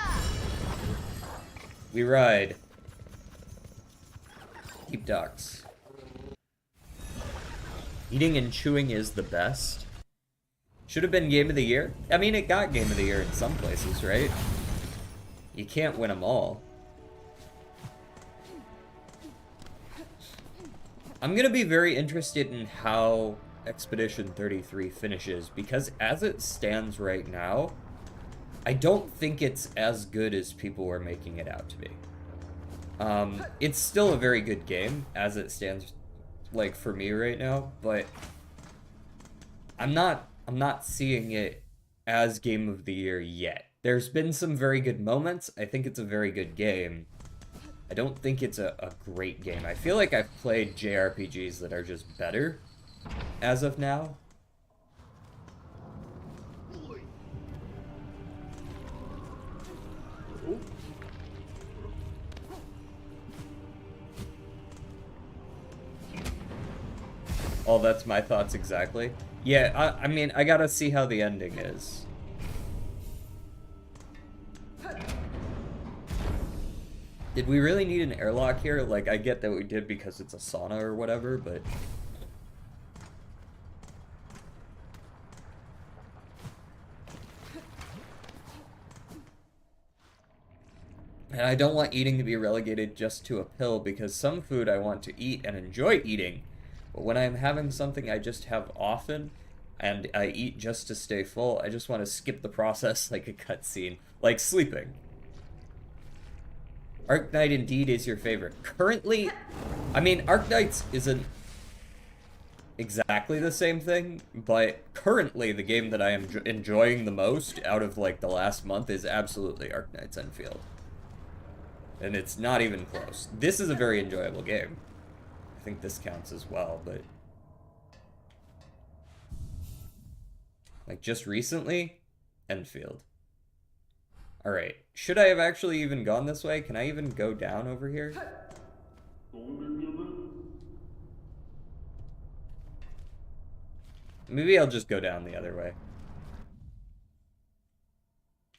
We ride. Deep ducks. Eating and chewing is the best. Should have been Game of the Year. I mean, it got Game of the Year in some places, right? You can't win them all. I'm gonna be very interested in how Expedition 33 finishes, because as it stands right now, I don't think it's as good as people were making it out to be. It's still a very good game as it stands, like, for me right now, but I'm not seeing it as Game of the Year yet. There's been some very good moments. I think it's a very good game. I don't think it's a great game. I feel like I've played JRPGs that are just better as of now. Oh, that's my thoughts exactly. Yeah, I mean, I gotta see how the ending is. Did we really need an airlock here? Like, I get that we did because it's a sauna or whatever, but... And I don't want eating to be relegated just to a pill, because some food I want to eat and enjoy eating. But when I'm having something I just have often, and I eat just to stay full, I just want to skip the process like a cutscene. Like sleeping. Arknight indeed is your favorite. Currently, I mean, Arknights isn't exactly the same thing, but currently the game that I am enjoying the most out of, like, the last month is absolutely Arknight's Enfield. And it's not even close. This is a very enjoyable game. I think this counts as well, but... like, just recently, Enfield. Alright, should I have actually even gone this way? Can I even go down over here? Maybe I'll just go down the other way.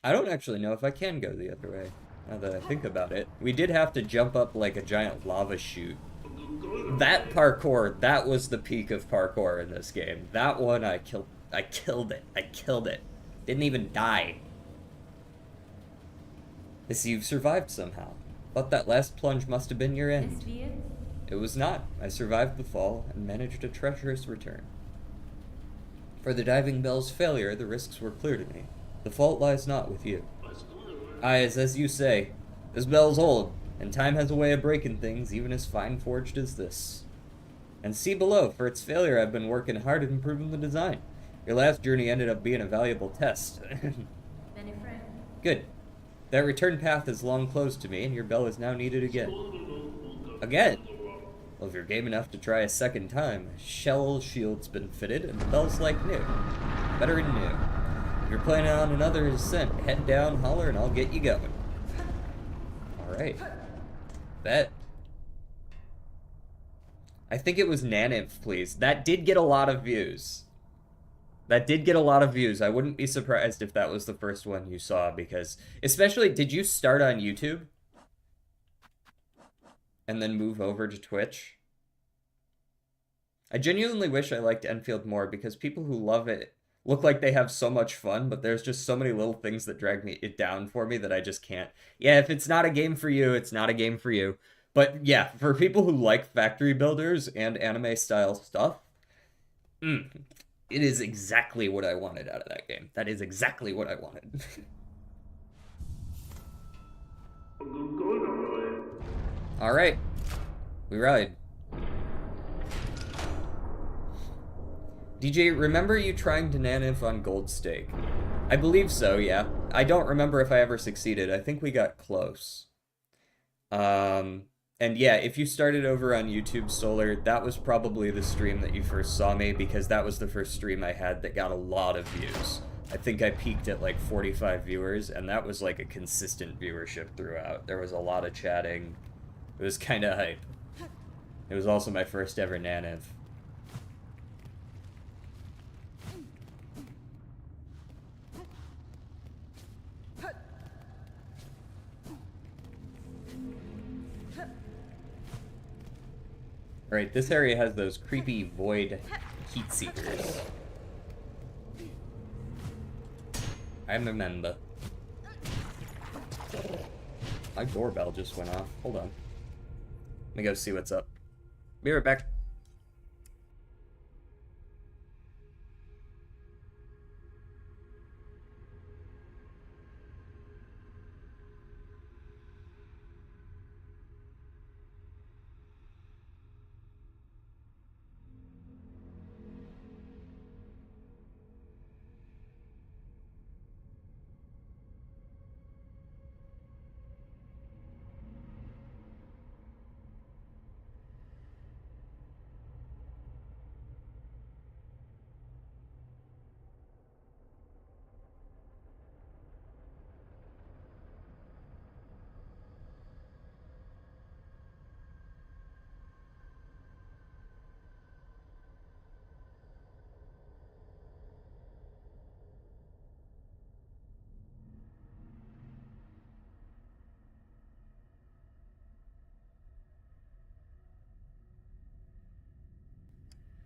I don't actually know if I can go the other way, now that I think about it. We did have to jump up like a giant lava chute. That parkour, that was the peak of parkour in this game. That one, I killed it. I killed it. Didn't even die. I see you've survived somehow. Thought that last plunge must have been your end. It was not. I survived the fall and managed a treacherous return. For the diving bell's failure, the risks were clear to me. The fault lies not with you. Aye, as you say, this bell's old, and time has a way of breaking things even as fine-forged as this. And see below, for its failure I've been working hard at improving the design. Your last journey ended up being a valuable test. Good. That return path is long closed to me, and your bell is now needed again. Again? Well, if you're game enough to try a second time, a shell shield's been fitted, and the bell's like new. Better than new. If you're planning on another ascent, head down, holler, and I'll get you going. Alright. Bet. I think it was Naniv, please. That did get a lot of views. That did get a lot of views. I wouldn't be surprised if that was the first one you saw, because... especially, did you start on YouTube? And then move over to Twitch? I genuinely wish I liked Enfield more, because people who love it look like they have so much fun, but there's just so many little things that drag it down for me that I just can't. Yeah, if it's not a game for you, it's not a game for you. But yeah, for people who like factory builders and anime-style stuff... it is exactly what I wanted out of that game. That is exactly what I wanted. Alright. We ride. DJ, remember you trying to Naniv on Gold Stake? I believe so, yeah. I don't remember if I ever succeeded. I think we got close. And yeah, if you started over on YouTube Solar, that was probably the stream that you first saw me, because that was the first stream I had that got a lot of views. I think I peaked at like 45 viewers, and that was like a consistent viewership throughout. There was a lot of chatting. It was kind of hype. It was also my first ever Naniv. Alright, this area has those creepy void heat seekers. I remember. My doorbell just went off. Hold on. Let me go see what's up. Be right back.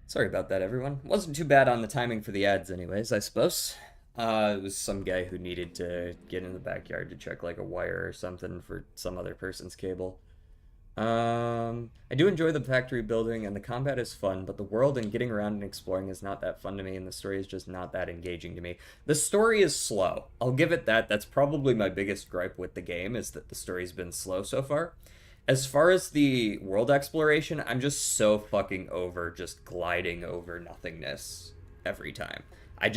Sorry about that, everyone. Wasn't too bad on the timing for the ads anyways, I suppose. It was some guy who needed to get in the backyard to check like a wire or something for some other person's cable. I do enjoy the factory building and the combat is fun, but the world and getting around and exploring is not that fun to me, and the story is just not that engaging to me. The story is slow. I'll give it that. That's probably my biggest gripe with the game, is that the story's been slow so far. As far as the world exploration, I'm just so fucking over just gliding over nothingness every time. I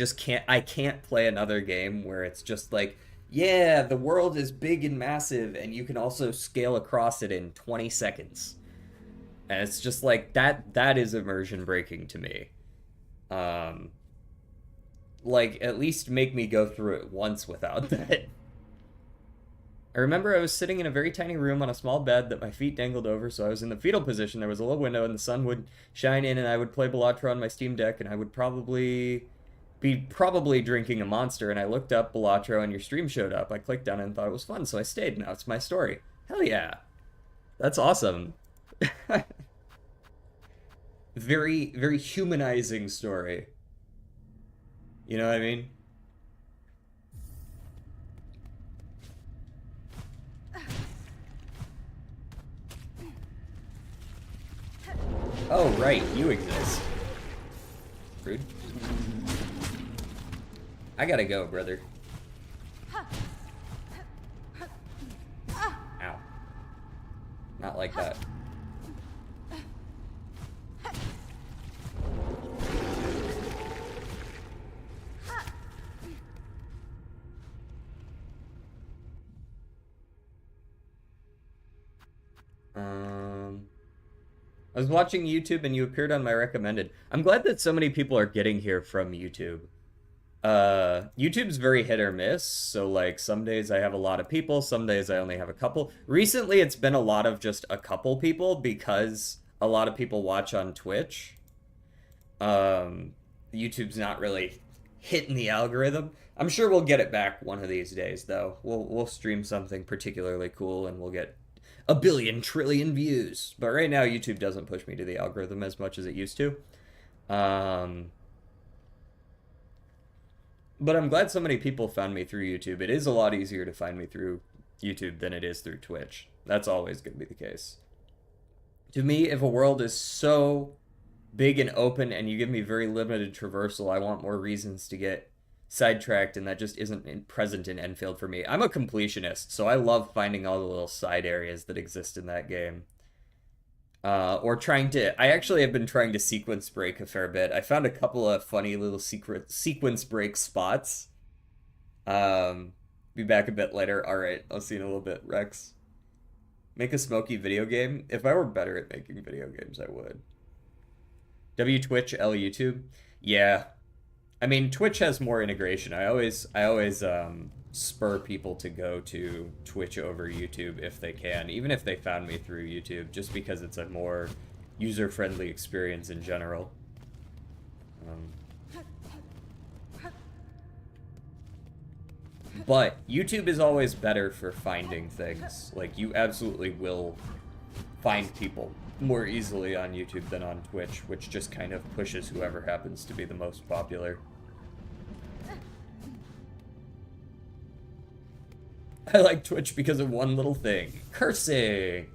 can't play another game where it's just like, yeah, the world is big and massive and you can also scale across it in 20 seconds. And it's just like that is immersion breaking to me. Um like at least make me go through it once without that. I remember I was sitting in a very tiny room on a small bed that my feet dangled over, so I was in the fetal position. There was a little window, and the sun would shine in, and I would play Balatro on my Steam Deck, and I would probably drinking a Monster, and I looked up Balatro, and your stream showed up. I clicked on it and thought it was fun, so I stayed. Now it's my story. Hell yeah. That's awesome. Very, very humanizing story. You know what I mean? Oh, right, you exist. Rude. I gotta go, brother. Ow. Not like that. I was watching YouTube and you appeared on my recommended. I'm glad that so many people are getting here from YouTube. YouTube's very hit or miss, so like some days I have a lot of people, some days I only have a couple. Recently it's been a lot of just a couple people because a lot of people watch on Twitch. YouTube's not really hitting the algorithm. I'm sure we'll get it back one of these days though. We'll stream something particularly cool and we'll get a billion trillion views. But right now, YouTube doesn't push me to the algorithm as much as it used to. But I'm glad so many people found me through YouTube. It is a lot easier to find me through YouTube than it is through Twitch. That's always going to be the case. To me, if a world is so big and open and you give me very limited traversal, I want more reasons to get sidetracked, and that just isn't present in Enfield for me. I'm a completionist, so I love finding all the little side areas that exist in that game. I actually have been trying to sequence break a fair bit. I found a couple of funny little sequence break spots. Be back a bit later. Alright, I'll see you in a little bit, Rex. Make a smoky video game? If I were better at making video games, I would. W Twitch, L YouTube? Yeah. I mean, Twitch has more integration. I always spur people to go to Twitch over YouTube if they can, even if they found me through YouTube, just because it's a more user-friendly experience in general. But YouTube is always better for finding things. Like, you absolutely will find people more easily on YouTube than on Twitch, which just kind of pushes whoever happens to be the most popular. I like Twitch because of one little thing. Cursing!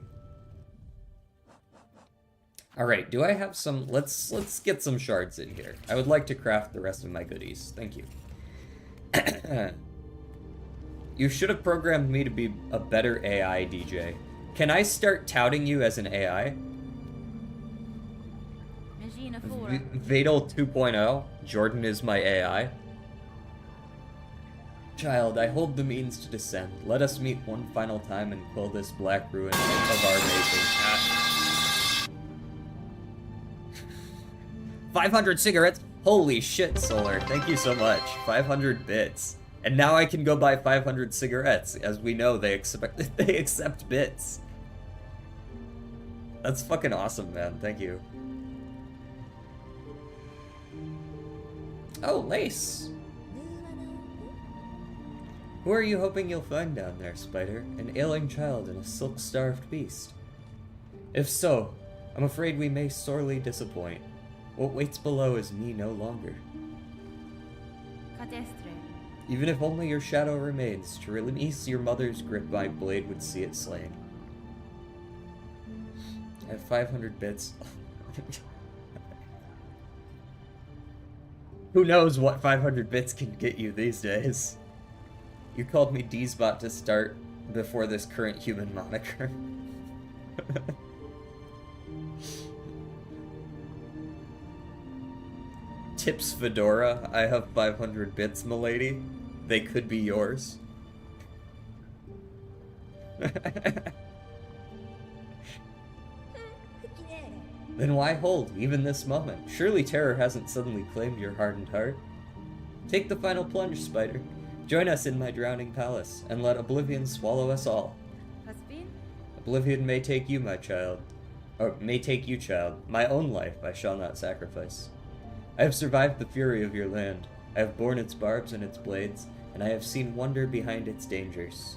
Alright, do I have some... Let's get some shards in here. I would like to craft the rest of my goodies. Thank you. You should have programmed me to be a better AI DJ. Can I start touting you as an AI? Vadal 2.0. Jordan is my AI. Child, I hold the means to descend. Let us meet one final time and quell this black ruin of our making. 500 cigarettes? Holy shit, Solar. Thank you so much. 500 bits. And now I can go buy 500 cigarettes. As we know, they accept bits. That's fucking awesome, man. Thank you. Oh, lace. Who are you hoping you'll find down there, Spider? An ailing child and a silk-starved beast? If so, I'm afraid we may sorely disappoint. What waits below is me no longer. Even if only your shadow remains, to release your mother's grip, my blade would see it slain. I have 500 bits. Who knows what 500 bits can get you these days? You called me D-Spot to start before this current human moniker. Tips Fedora, I have 500 bits, milady. They could be yours. Then why hold, even this moment? Surely terror hasn't suddenly claimed your hardened heart. Take the final plunge, Spider. Join us in my drowning palace, and let oblivion swallow us all. Oblivion may take you, my child. Or may take you, child. My own life I shall not sacrifice. I have survived the fury of your land. I have borne its barbs and its blades, and I have seen wonder behind its dangers.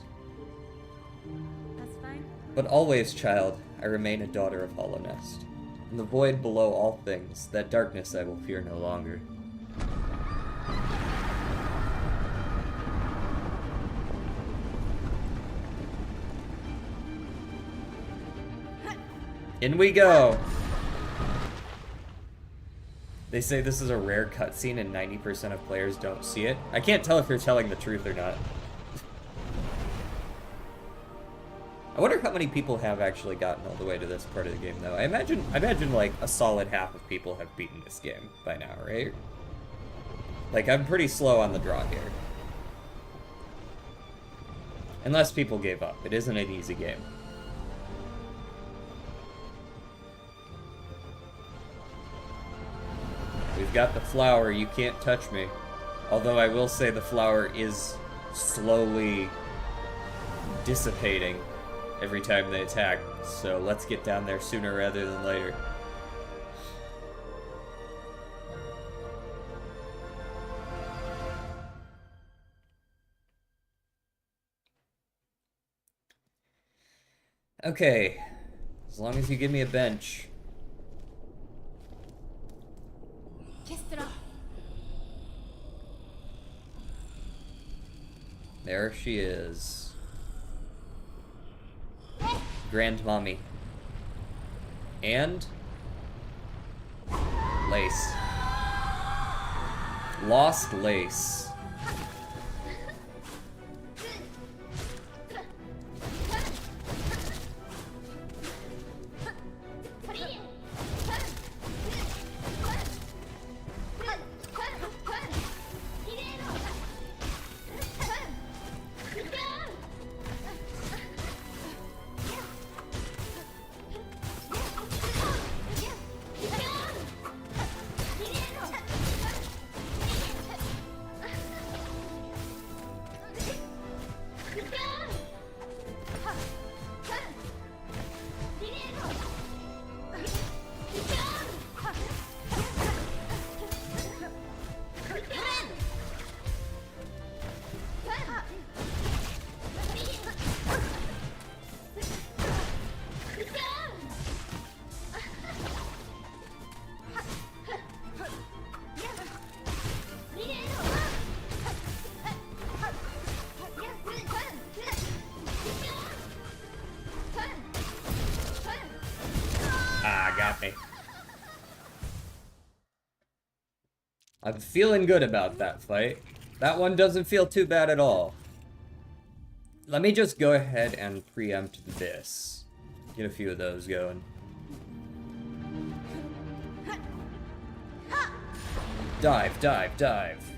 That's fine. But always, child, I remain a daughter of Hollow Nest. In the void below all things, that darkness I will fear no longer. In we go! They say this is a rare cutscene and 90% of players don't see it. I can't tell if they're telling the truth or not. I wonder how many people have actually gotten all the way to this part of the game, though. I imagine like a solid half of people have beaten this game by now, right? Like, I'm pretty slow on the draw here. Unless people gave up. It isn't an easy game. We've got the flower, you can't touch me. Although I will say the flower is slowly dissipating every time they attack, so let's get down there sooner rather than later. Okay, as long as you give me a bench. There she is. Grandmommy. And lace. Lost lace. die. I'm feeling good about that fight. That one doesn't feel too bad at all. Let me just go ahead and preempt this. Get a few of those going. Dive, dive, dive.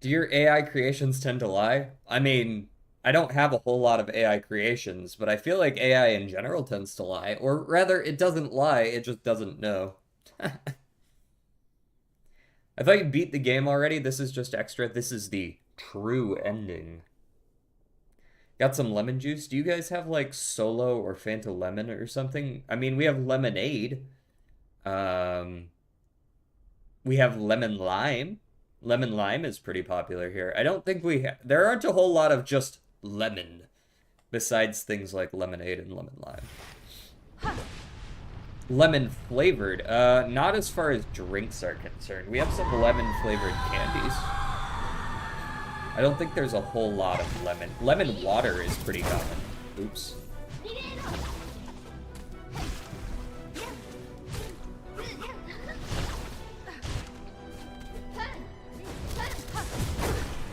Do your AI creations tend to lie? I mean, I don't have a whole lot of AI creations, but I feel like AI in general tends to lie. Or rather, it doesn't lie, it just doesn't know. I thought you beat the game already. This is just extra. This is the true ending. Got some lemon juice. Do you guys have like Solo or Fanta Lemon or something? I mean, we have lemonade. We have lemon lime. Lemon lime is pretty popular here. I don't think there aren't a whole lot of just lemon besides things like lemonade and lemon lime. Lemon flavored. Not as far as drinks are concerned. We have some lemon flavored candies. I don't think there's a whole lot of lemon. Lemon water is pretty common. Oops.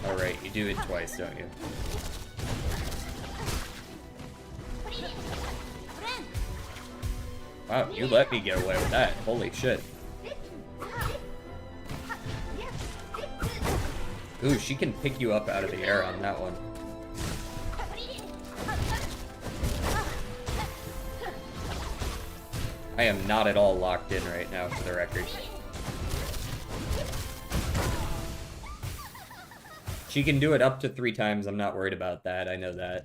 Alright, you do it twice, don't you? Wow, you let me get away with that. Holy shit. Ooh, she can pick you up out of the air on that one. I am not at all locked in right now, for the record. She can do it up to 3 times. I'm not worried about that. I know that.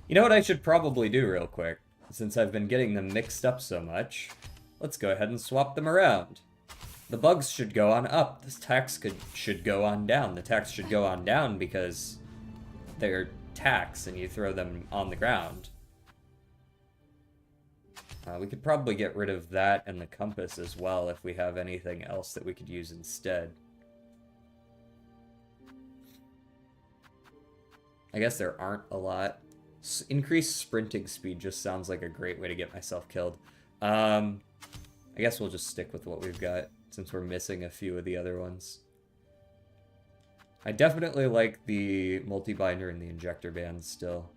You know what I should probably do real quick? Since I've been getting them mixed up so much, let's go ahead and swap them around. The bugs should go on up. This tax should go on down. The tax should go on down because they're tacks and you throw them on the ground. We could probably get rid of that and the compass as well if we have anything else that we could use instead. I guess there aren't a lot. Increased sprinting speed just sounds like a great way to get myself killed. I guess we'll just stick with what we've got, since we're missing a few of the other ones. I definitely like the multi-binder and the injector bands still.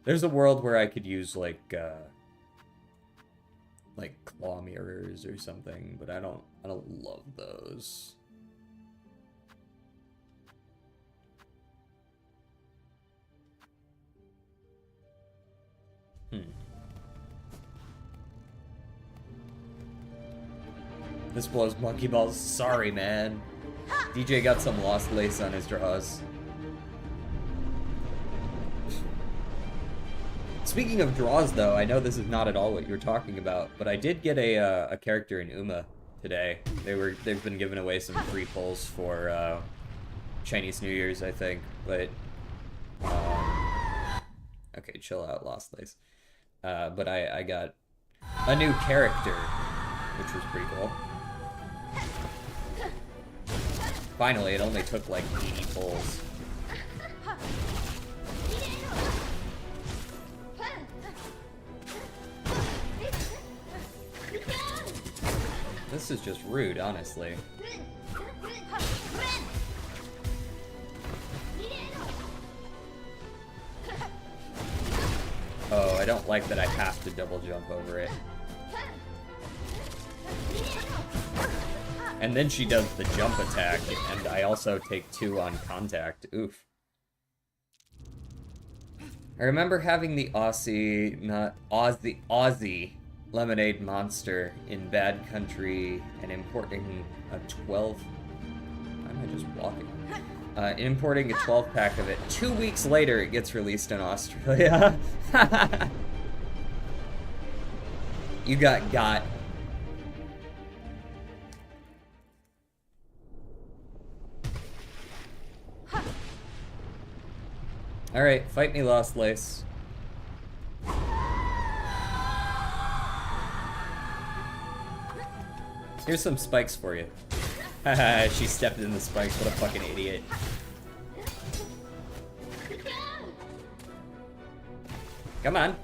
There's a world where I could use, like claw mirrors or something, but I don't love those. This blows monkey balls. Sorry, man. DJ got some lost lace on his draws. Speaking of draws, though, I know this is not at all what you're talking about, but I did get a character in Uma today. They've been giving away some free pulls for Chinese New Year's, I think, but okay, chill out, lost lace. But I got a new character, which was pretty cool. Finally, it only took like 80 pulls. This is just rude, honestly. Oh, I don't like that I have to double jump over it. And then she does the jump attack, and I also take 2 on contact. Oof. I remember having the Aussie lemonade monster in Bad Country and importing a 12... Why am I just walking? Importing a 12-pack of it. 2 weeks later, it gets released in Australia. You got. Alright, fight me, Lost Lace. Here's some spikes for you. Haha, she stepped in the spikes. What a fucking idiot. Come on.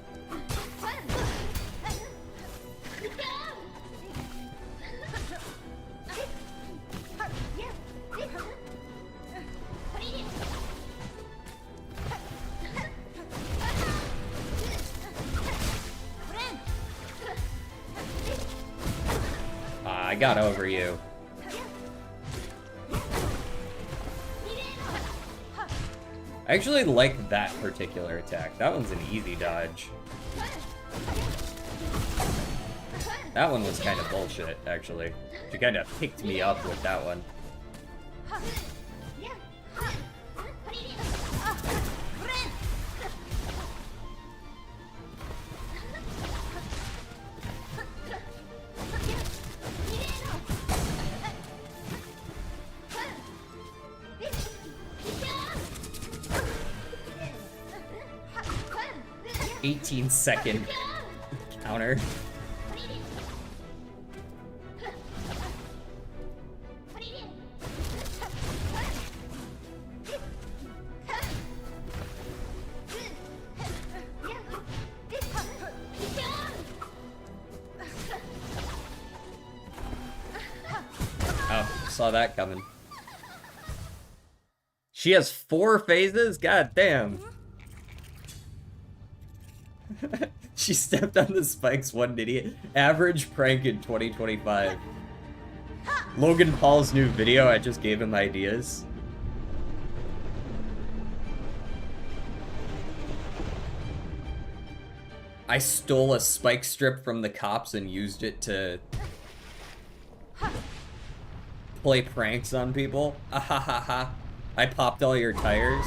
I got over you. I actually like that particular attack. That one's an easy dodge. That one was kind of bullshit, actually. She kind of picked me up with that one. "18-second counter." Oh, saw that coming. She has 4 phases? God damn. She stepped on the spikes, one idiot. Average prank in 2025. Logan Paul's new video, I just gave him ideas. I stole a spike strip from the cops and used it to play pranks on people. Ahahaha. I popped all your tires.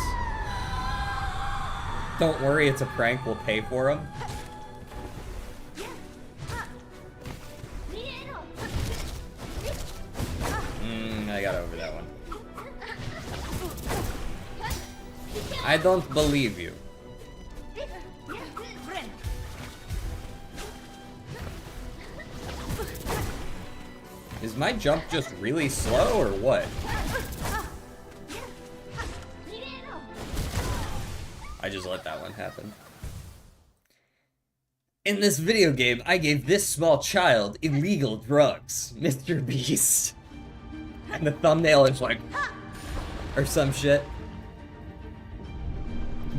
Don't worry, it's a prank. We'll pay for them. I got over that one. I don't believe you. Is my jump just really slow or what? I just let that one happen. In this video game, I gave this small child illegal drugs. Mr. Beast. And the thumbnail is like, or some shit.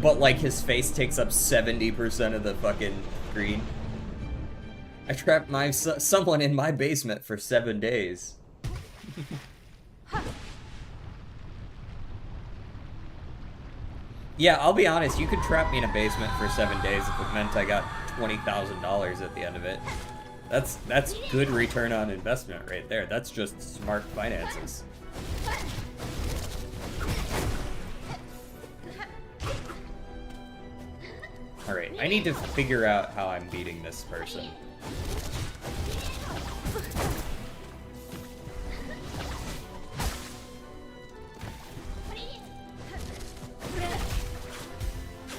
But like his face takes up 70% of the fucking screen. I trapped someone in my basement for 7 days. Yeah, I'll be honest, you could trap me in a basement for 7 days if it meant I got $20,000 at the end of it. That's good return on investment right there. That's just smart finances. Alright, I need to figure out how I'm beating this person.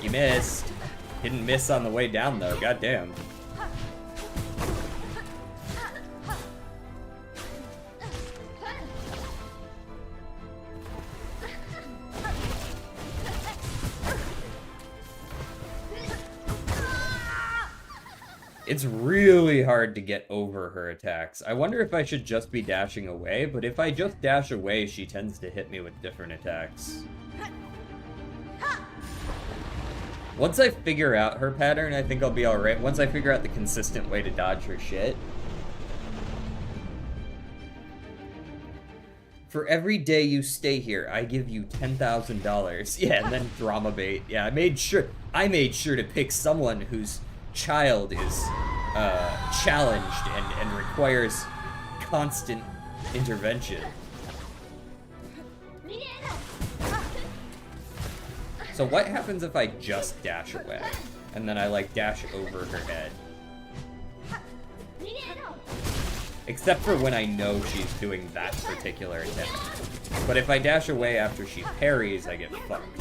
You missed. Didn't miss on the way down though, goddamn. It's really hard to get over her attacks. I wonder if I should just be dashing away, but if I just dash away, she tends to hit me with different attacks. Once I figure out her pattern, I think I'll be alright. Once I figure out the consistent way to dodge her shit. For every day you stay here, I give you $10,000. Yeah, and then drama bait. Yeah, I made sure to pick someone whose child is challenged and requires constant intervention. So what happens if I just dash away? And then I like dash over her head? Except for when I know she's doing that particular attack. But if I dash away after she parries, I get fucked.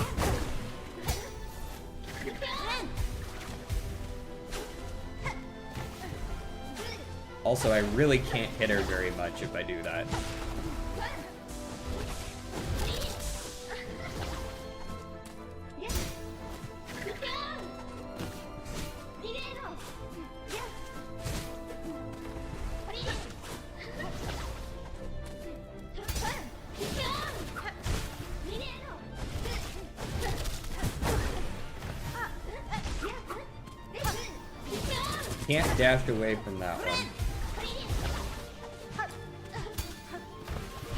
Also, I really can't hit her very much if I do that. Can't dash away from that one.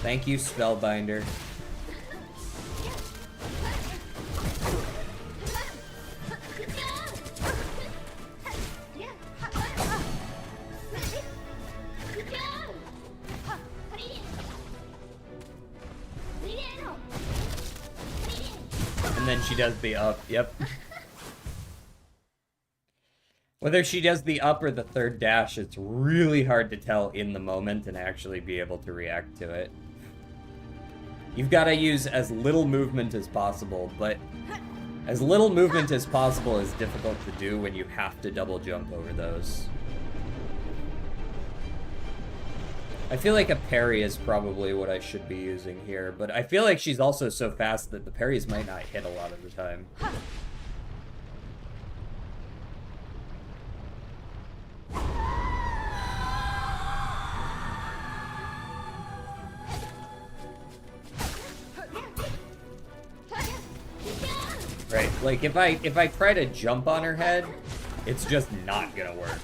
Thank you, Spellbinder. And then she does the up, yep. Whether she does the up or the third dash, it's really hard to tell in the moment and actually be able to react to it. You've got to use as little movement as possible, but as little movement as possible is difficult to do when you have to double jump over those. I feel like a parry is probably what I should be using here, but I feel like she's also so fast that the parries might not hit a lot of the time. Right, like if I try to jump on her head, it's just not gonna work.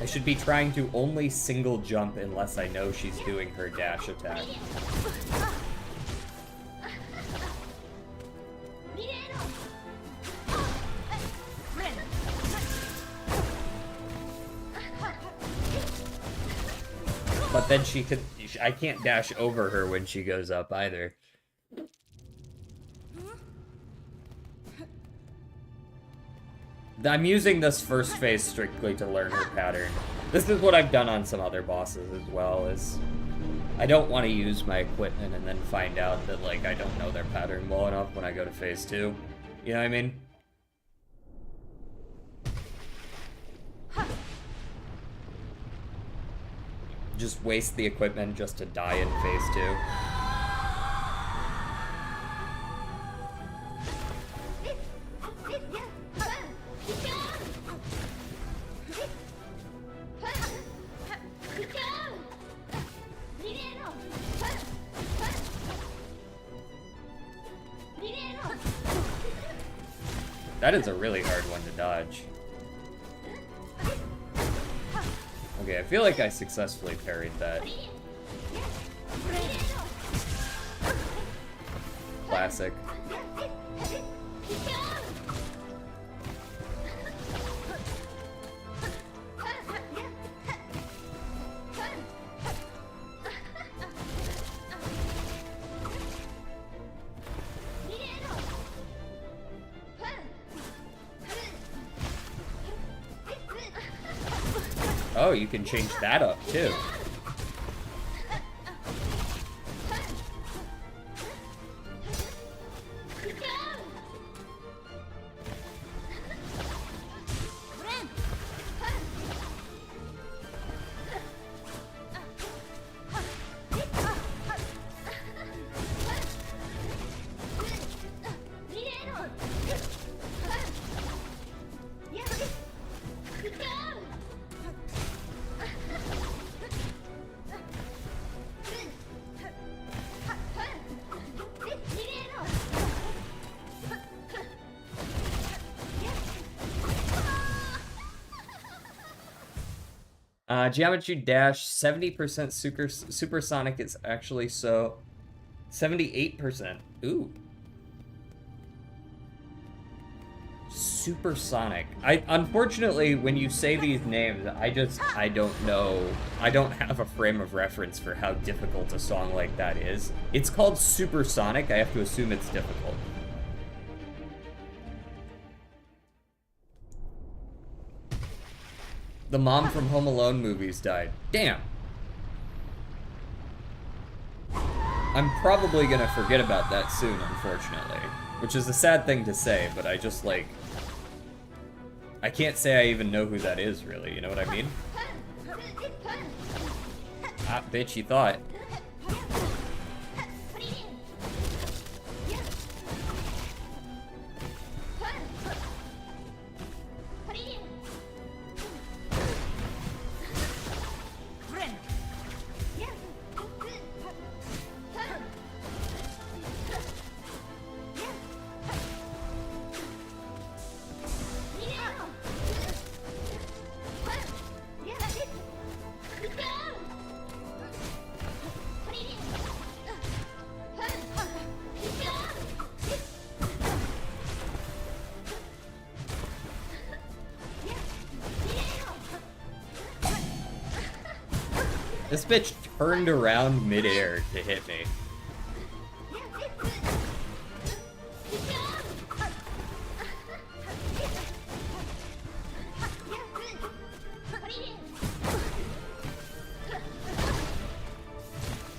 I should be trying to only single jump unless I know she's doing her dash attack. But then I can't dash over her when she goes up either. I'm using this first phase strictly to learn her pattern. This is what I've done on some other bosses as well, is I don't want to use my equipment and then find out that, like, I don't know their pattern well enough when I go to phase 2. You know what I mean? Just waste the equipment just to die in phase 2. That is a really hard one to dodge. Okay, I feel like I successfully parried that. Classic. Oh, you can change that up too. Geometry Dash, 70% supersonic is actually so... 78%. Ooh. Supersonic. Unfortunately, when you say these names, I don't know. I don't have a frame of reference for how difficult a song like that is. It's called Supersonic. I have to assume it's difficult. The mom from Home Alone movies died. Damn. I'm probably gonna forget about that soon, unfortunately. Which is a sad thing to say, but I just, like... I can't say I even know who that is, really, you know what I mean? Ah, bitch, you thought. This bitch turned around midair to hit me.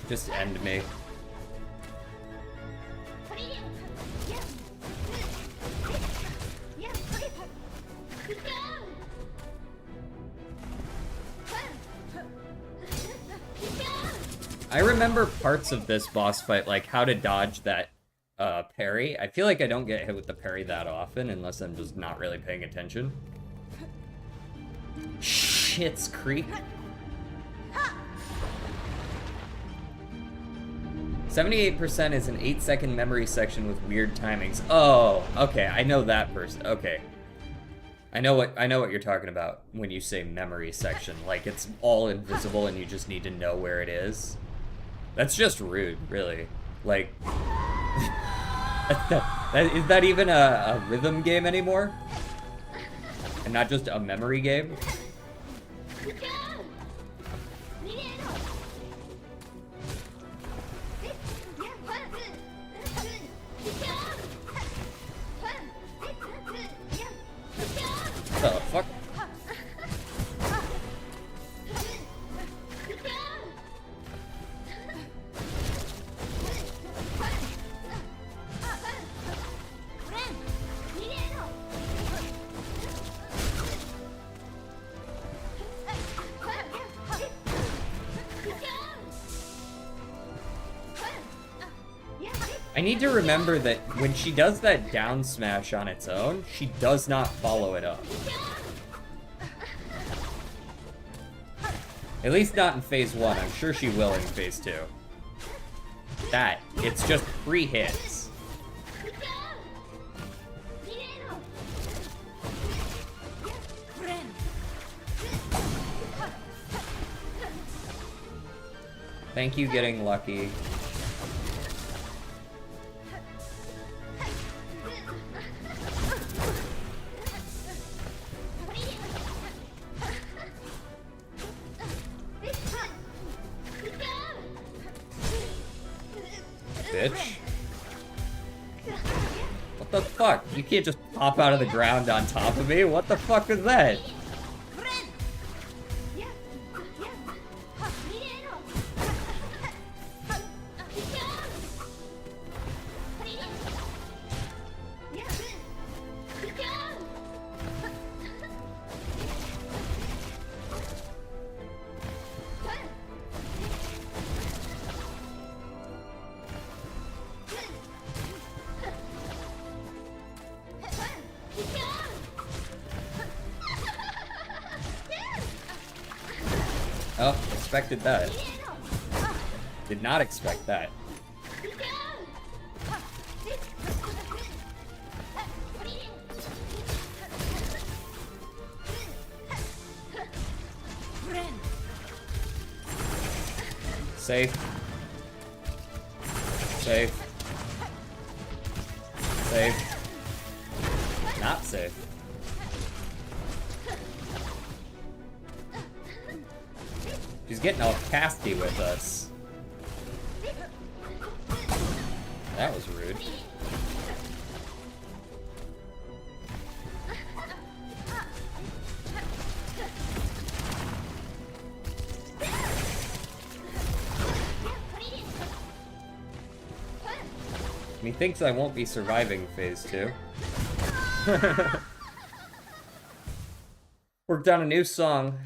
Just end me. I remember parts of this boss fight, like how to dodge that parry. I feel like I don't get hit with the parry that often, unless I'm just not really paying attention. Shit's Creek. 78% is an 8-second memory section with weird timings. Oh, okay, I know that person. Okay. I know what you're talking about when you say memory section. Like, it's all invisible and you just need to know where it is. That's just rude, really. Like, is that even a rhythm game anymore? And not just a memory game? What the fuck? I need to remember that when she does that down smash on its own, she does not follow it up. At least not in phase 1. I'm sure she will in phase 2. It's just 3 hits. Thank you, getting lucky. Bitch. What the fuck? You can't just pop out of the ground on top of me? What the fuck is that? Oh, expected that. Did not expect that. Safe. Safe. Safe. Not safe. She's getting all casty with us. That was rude. Methinks I won't be surviving phase 2. Worked on a new song.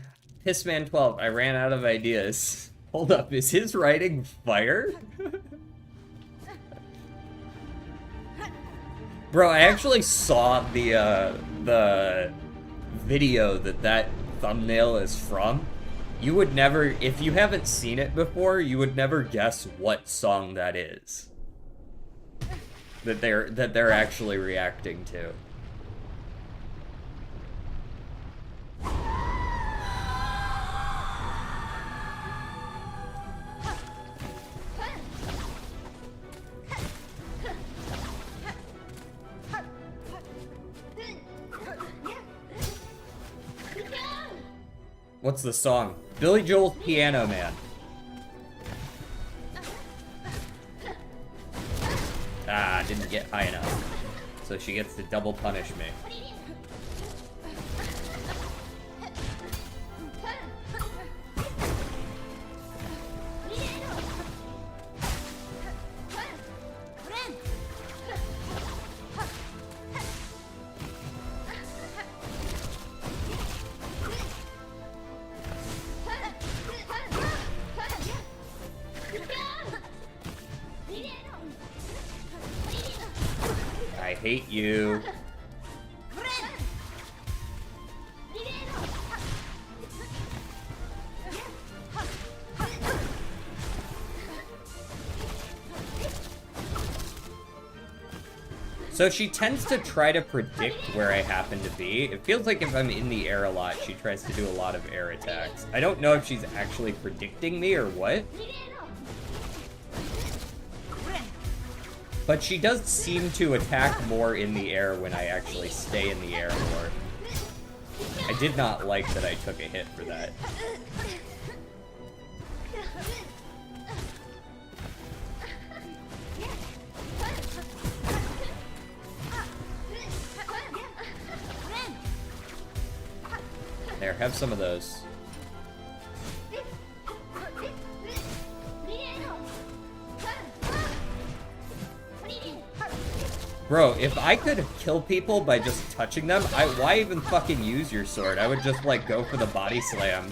Pissman 12. I ran out of ideas. Hold up, is his writing fire? Bro, I actually saw the video that thumbnail is from. You would never, if you haven't seen it before, you would never guess what song that is. That they're actually reacting to. What's the song? Billy Joel's Piano Man. Ah, didn't get high enough. So she gets to double punish me. I hate you. So she tends to try to predict where I happen to be. It feels like if I'm in the air a lot, she tries to do a lot of air attacks. I don't know if she's actually predicting me or what. But she does seem to attack more in the air when I actually stay in the air more. I did not like that I took a hit for that. There, have some of those. Bro, if I could kill people by just touching them, why even fucking use your sword? I would just, like, go for the body slam.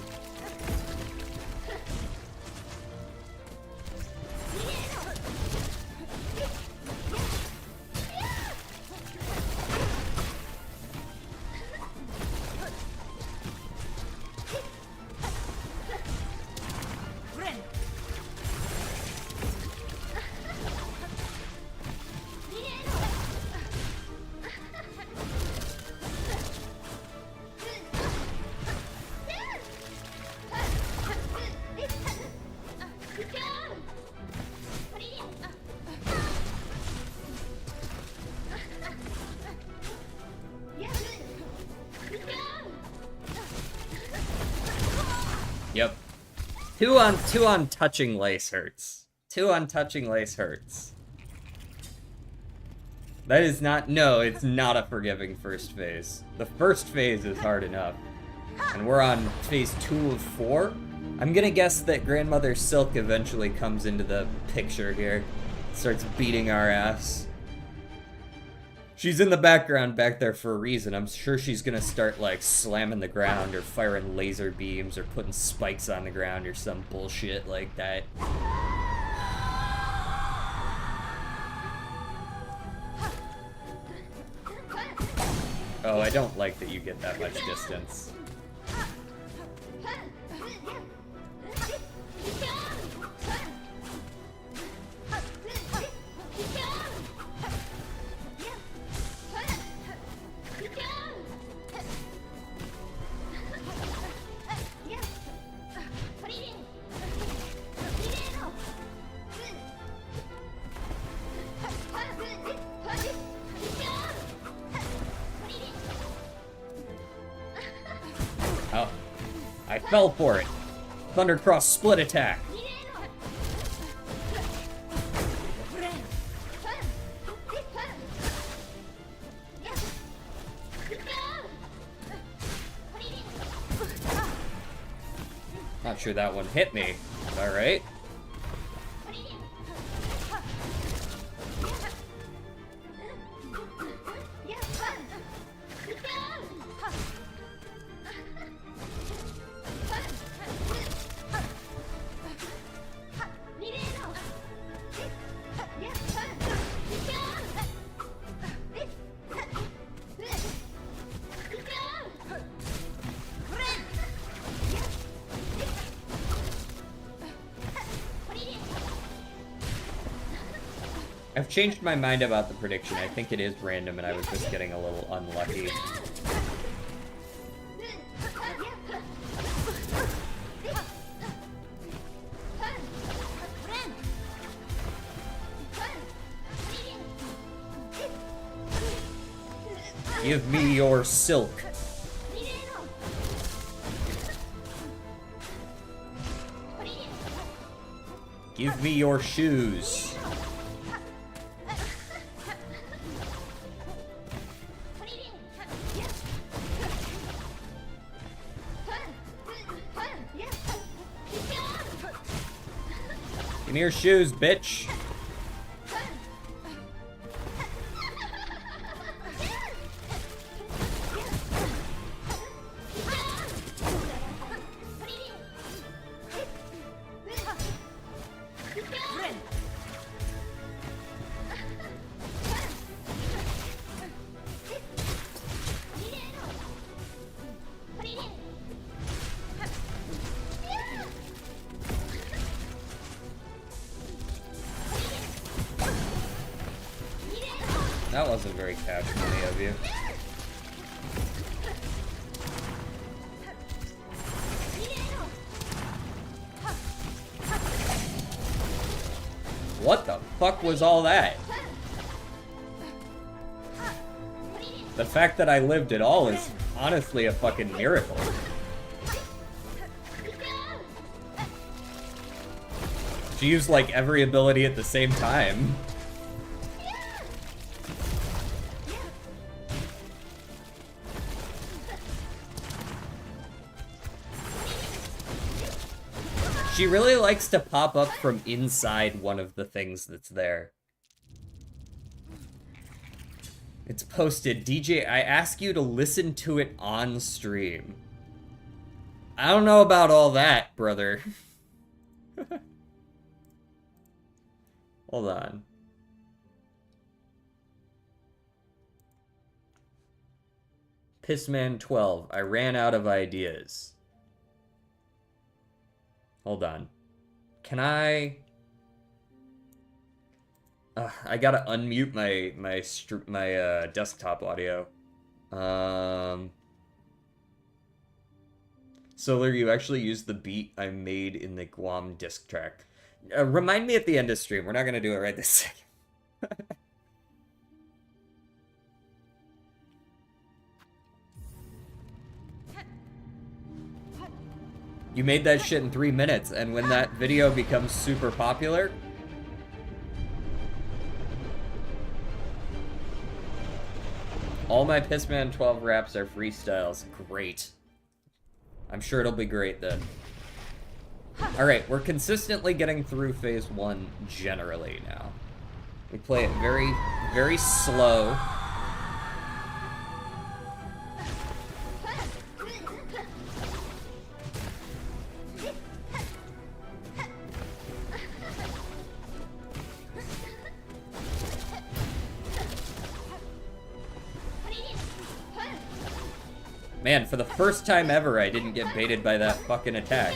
Yep. Two on touching lace hurts. 2 on touching lace hurts. That is not, no, it's not a forgiving first phase. The first phase is hard enough. And we're on phase 2 of 4. I'm gonna guess that Grandmother Silk eventually comes into the picture here. Starts beating our ass. She's in the background back there for a reason. I'm sure she's gonna start, like, slamming the ground or firing laser beams or putting spikes on the ground or some bullshit like that. Oh, I don't like that you get that much distance. Oh, I fell for it. Thundercross split attack. Not sure that one hit me. All right. I've changed my mind about the prediction. I think it is random and I was just getting a little unlucky. Give me your silk. Give me your shoes. Give me your shoes, bitch. That wasn't very catch money of you. What the fuck was all that? The fact that I lived at all is honestly a fucking miracle. She used like every ability at the same time. She really likes to pop up from inside one of the things that's there. It's posted, DJ, I ask you to listen to it on stream. I don't know about all that, brother. Hold on. Pissman12, I ran out of ideas. Hold on. Can I gotta unmute my desktop audio. Solar, you actually used the beat I made in the Guam disc track. Remind me at the end of stream. We're not gonna do it right this second. You made that shit in 3 minutes, and when that video becomes super popular... All my Pissman 12 raps are freestyles. Great. I'm sure it'll be great then. Alright, we're consistently getting through phase 1 generally now. We play it very, very slow. Man, for the first time ever, I didn't get baited by that fucking attack.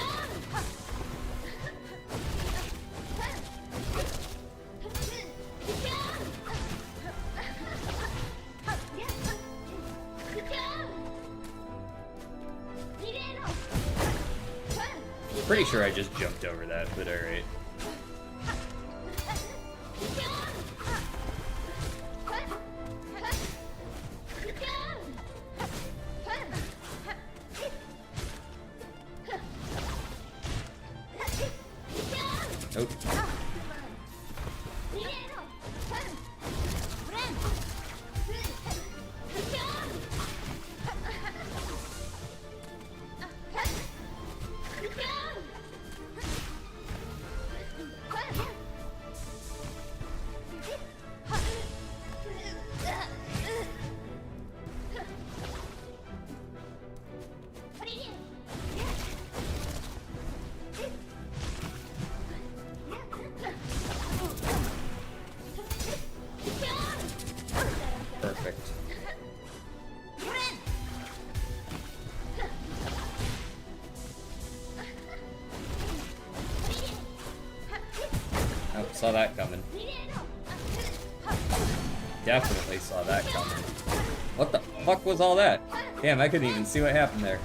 Pretty sure I just jumped over that, but alright. Nope. Perfect. Oh, saw that coming. Definitely saw that coming. What the fuck was all that? Damn, I couldn't even see what happened there.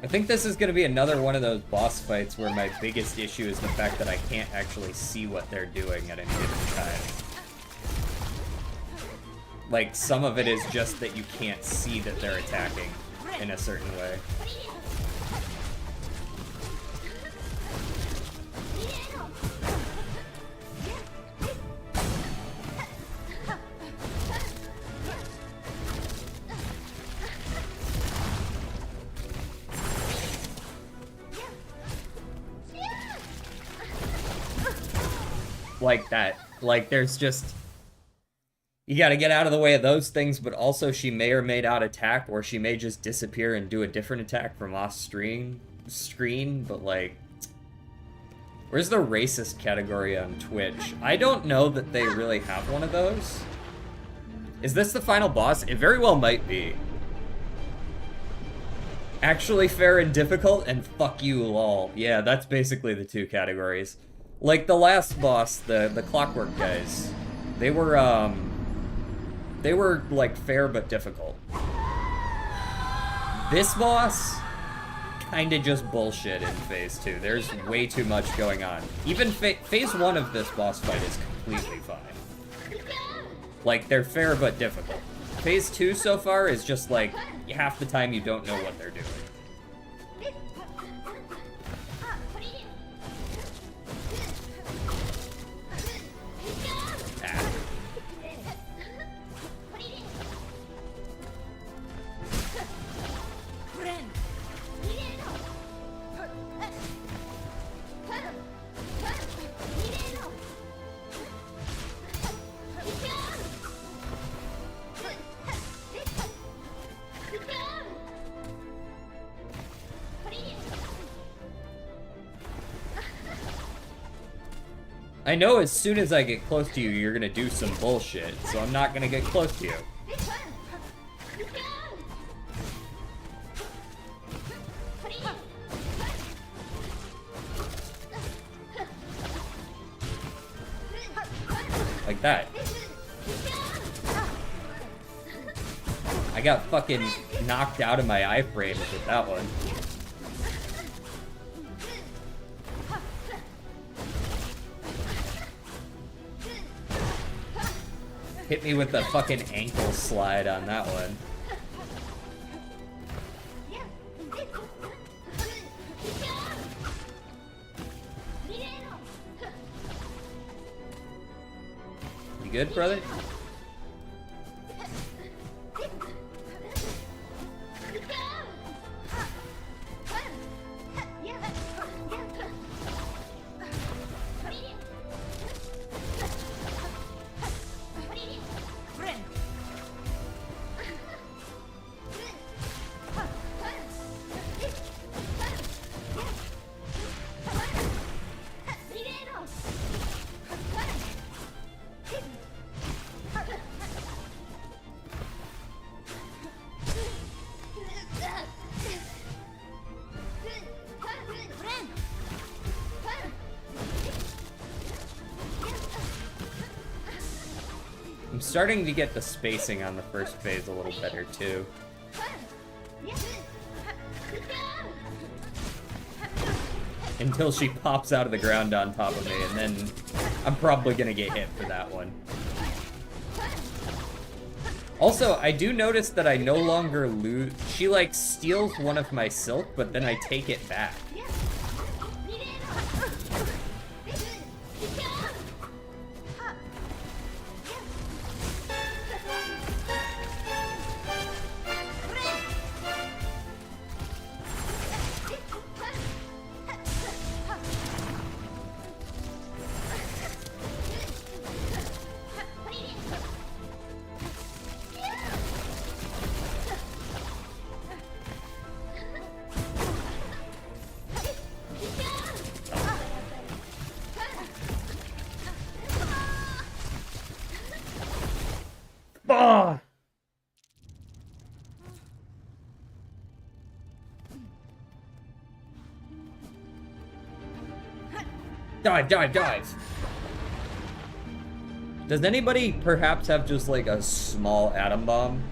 I think this is gonna be another one of those boss fights where my biggest issue is the fact that I can't actually see what they're doing at any given time. Like, some of it is just that you can't see that they're attacking in a certain way. Like that. Like, there's just... You gotta get out of the way of those things, but also she may or may not attack, or she may just disappear and do a different attack from off screen, but like... Where's the racist category on Twitch? I don't know that they really have one of those. Is this the final boss? It very well might be. Actually fair and difficult, and fuck you, lol. Yeah, that's basically the two categories. Like, the last boss, the Clockwork guys, they were, like, fair but difficult. This boss, kinda just bullshit in Phase 2. There's way too much going on. Even Phase 1 of this boss fight is completely fine. Like, they're fair but difficult. Phase 2 so far is just, like, half the time you don't know what they're doing. I know as soon as I get close to you, you're gonna do some bullshit, so I'm not gonna get close to you. Like that. I got fucking knocked out of my iframes with that one. Hit me with the fucking ankle slide on that one. You good, brother? I'm starting to get the spacing on the first phase a little better, too. Until she pops out of the ground on top of me, and then I'm probably gonna get hit for that one. Also, I do notice that I no longer lose... She, like, steals one of my silk, but then I take it back. Dive, dive, dive! Does anybody perhaps have just like a small atom bomb?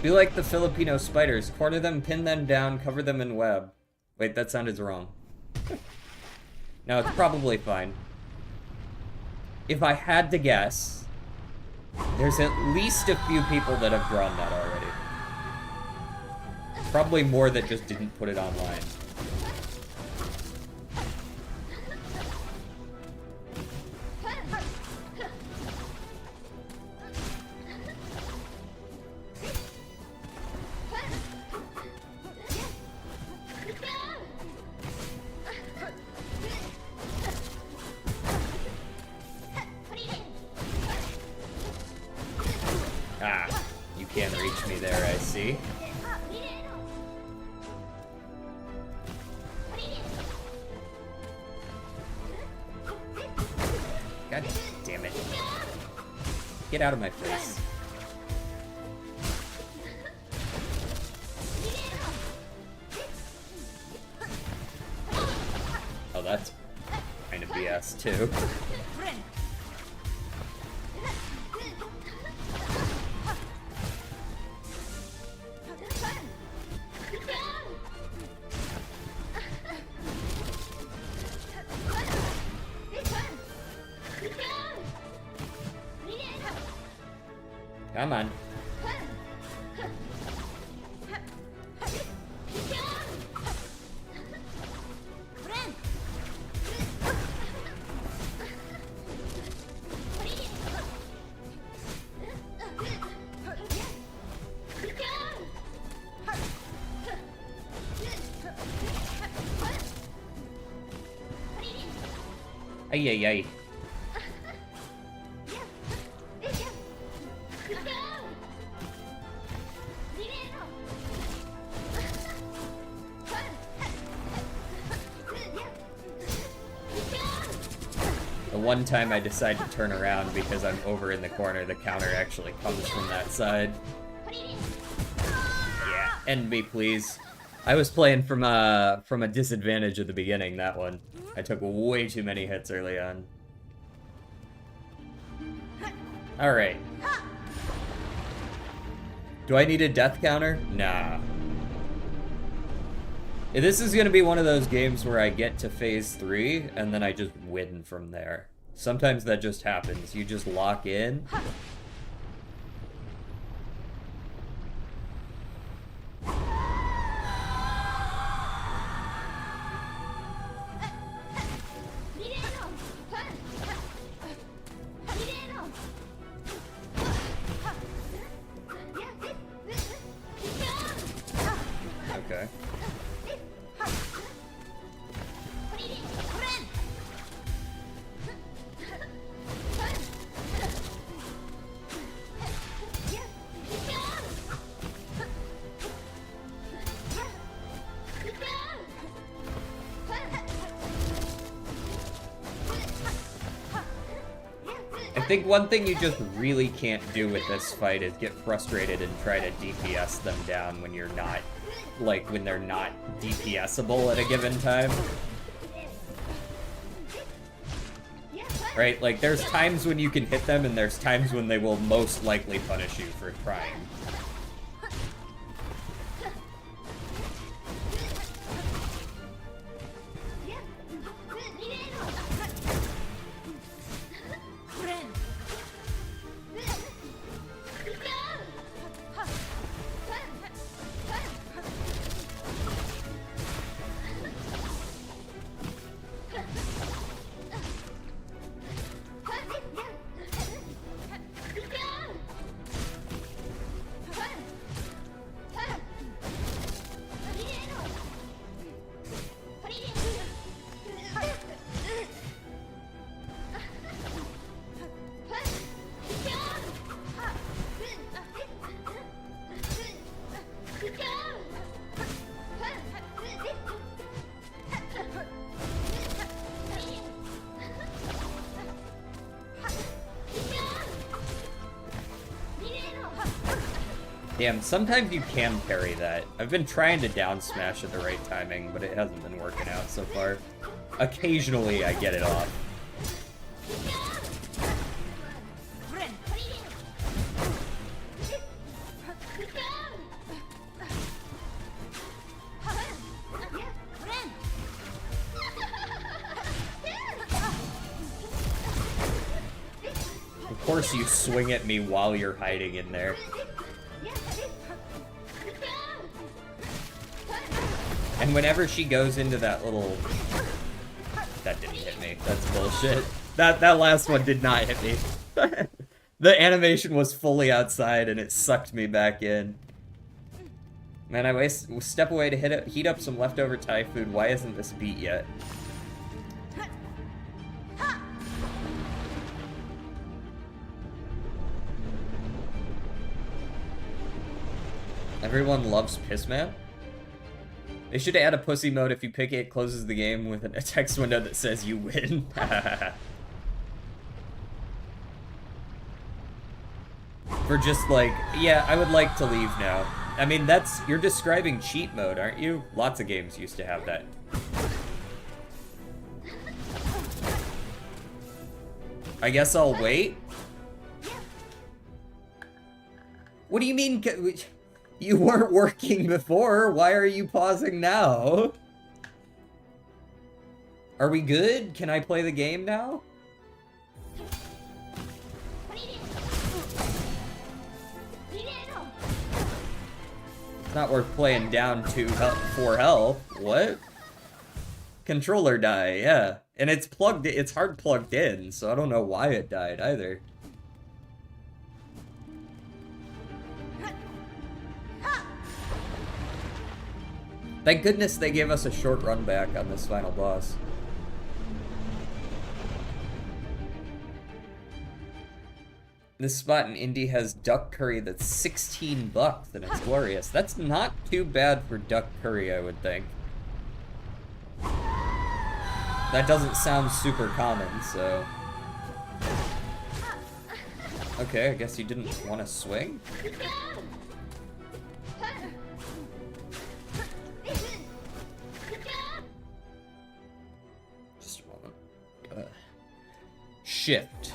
Be like the Filipino spiders. Corner them, pin them down, cover them in web. Wait, that sounded wrong. No, it's probably fine. If I had to guess, there's at least a few people that have drawn that already. Probably more that just didn't put it online. Ah, you can't reach me there, I see. God damn it. Get out of my face. Oh, that's kind of BS too. Come on. Ay, ay, ay. The one time I decide to turn around because I'm over in the corner, the counter actually comes from that side. Yeah, end me, please. I was playing from a disadvantage at the beginning, that one. I took way too many hits early on. Alright. Do I need a death counter? Nah. This is gonna be one of those games where I get to phase 3, and then I just win from there. Sometimes that just happens. You just lock in. Okay. I think one thing you just really can't do with this fight is get frustrated and try to DPS them down when you're not, like, when they're not DPSable at a given time. Right? Like, there's times when you can hit them, and there's times when they will most likely punish you for trying. Damn, sometimes you can parry that. I've been trying to down smash at the right timing, but it hasn't been working out so far. occasionally I get it off. Of course you swing at me while you're hiding in there. And whenever she goes into that little... That didn't hit me. That's bullshit. That last one did not hit me. The animation was fully outside and it sucked me back in. Man, I step away to heat up some leftover Thai food. Why isn't this beat yet? Everyone loves Pissman? They should add a pussy mode. If you pick it, it closes the game with a text window that says you win. For just like, yeah, I would like to leave now. I mean, you're describing cheat mode, aren't you? Lots of games used to have that. I guess I'll wait. What do you mean? You weren't working before. Why are you pausing now? Are we good? Can I play the game now? It's not worth playing down to for health. What? Controller die, yeah. And it's hard plugged in, so I don't know why it died either. Thank goodness they gave us a short run back on this final boss. This spot in Indy has duck curry that's 16 bucks and it's glorious. That's not too bad for duck curry, I would think. That doesn't sound super common, so... Okay, I guess you didn't want to swing? Just a moment. Shift.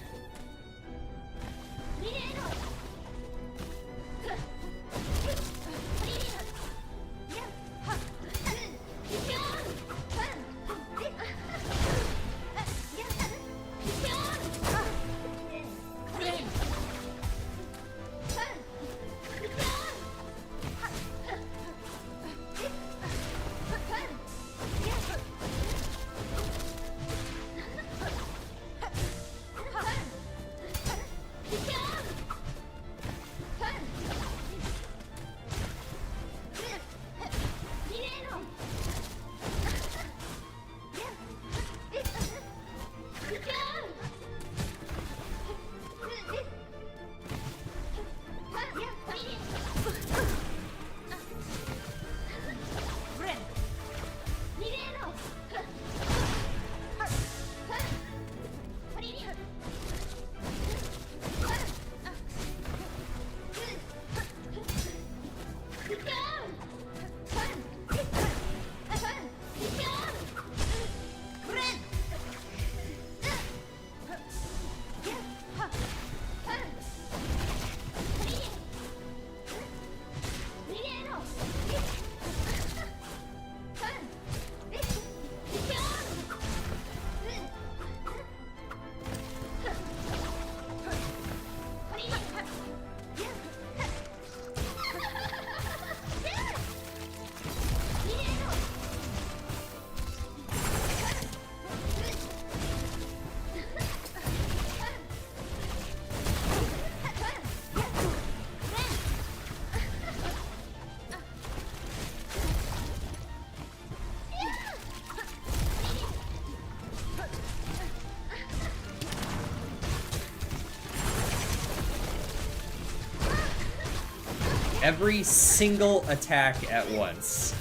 Every single attack at once.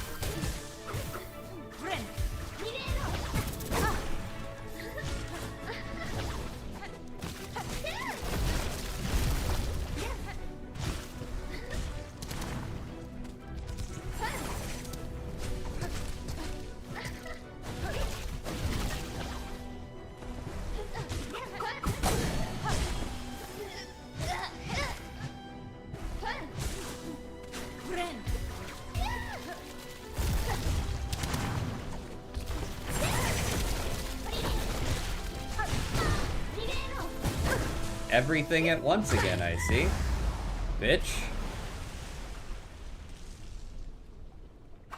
Everything at once again, I see. Bitch.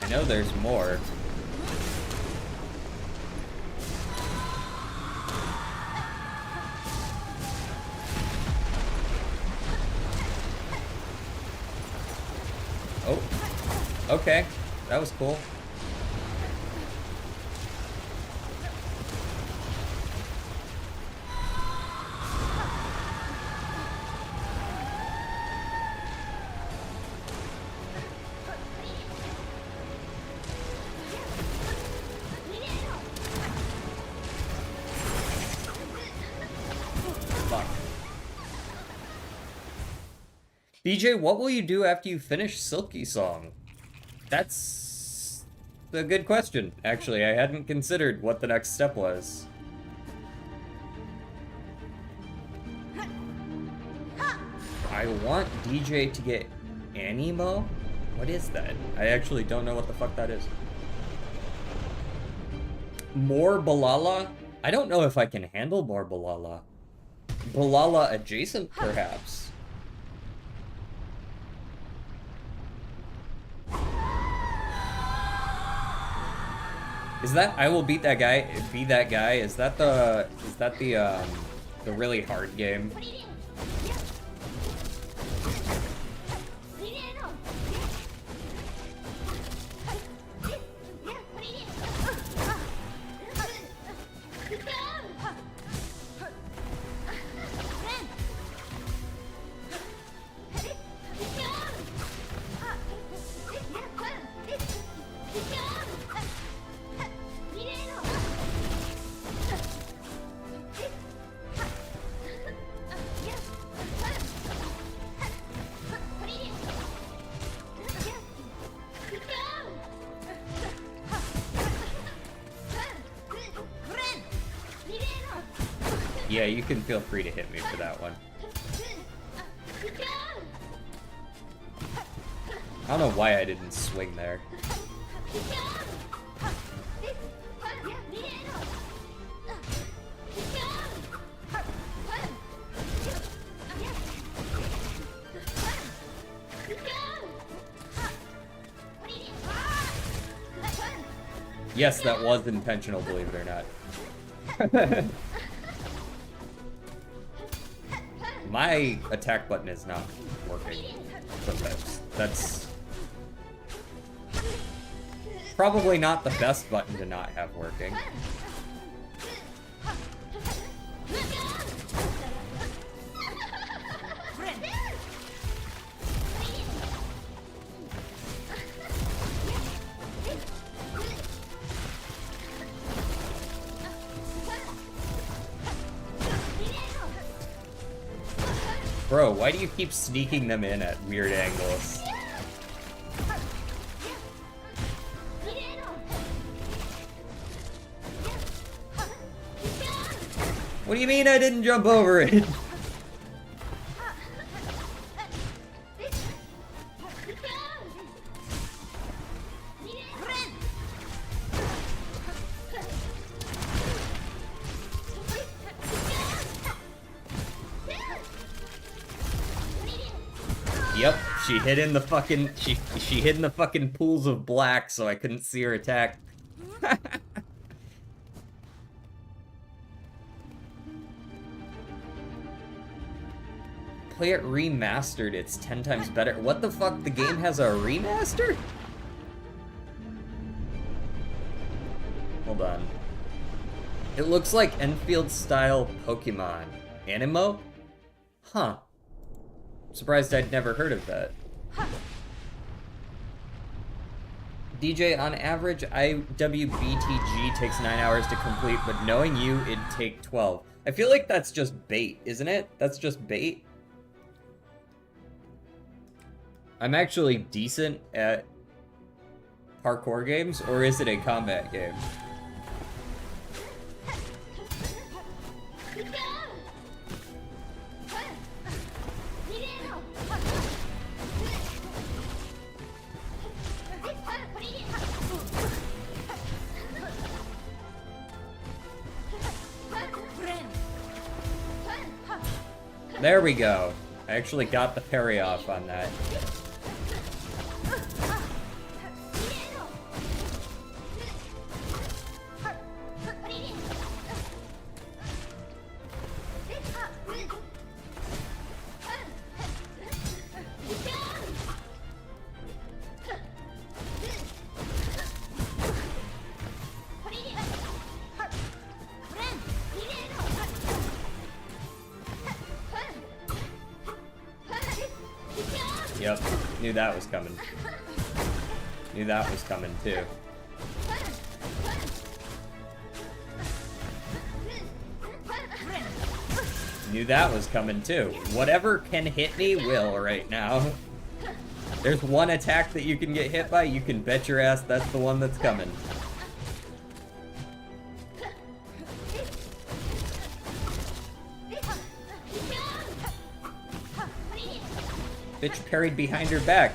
I know there's more. Oh. Okay. That was cool. BJ, what will you do after you finish Silksnog? That's a good question, actually. I hadn't considered what the next step was. I want DJ to get Animo? What is that? I actually don't know what the fuck that is. More Balala? I don't know if I can handle more Balala. Balala adjacent, perhaps. Is that I will beat that guy? Be that guy? Is that the really hard game? Yeah, you can feel free to hit me for that one. I don't know why I didn't swing there. Yes, that was intentional, believe it or not. My attack button is not working sometimes. That's probably not the best button to not have working. Bro, why do you keep sneaking them in at weird angles? What do you mean I didn't jump over it? Yep, she hid in the fucking she hid in the fucking pools of black, so I couldn't see her attack. Play it remastered, it's 10 times better. What the fuck? The game has a remaster? Hold on. It looks like Enfield-style Pokemon. Animo? Huh. Surprised I'd never heard of that. DJ, on average, IWBTG takes 9 hours to complete, but knowing you, it'd take 12. I feel like that's just bait, isn't it? That's just bait. I'm actually decent at parkour games, or is it a combat game? There we go. I actually got the parry off on that. Yep, knew that was coming. Knew that was coming too. Knew that was coming too. Whatever can hit me will right now. There's one attack that you can get hit by, you can bet your ass that's the one that's coming. Bitch parried behind her back.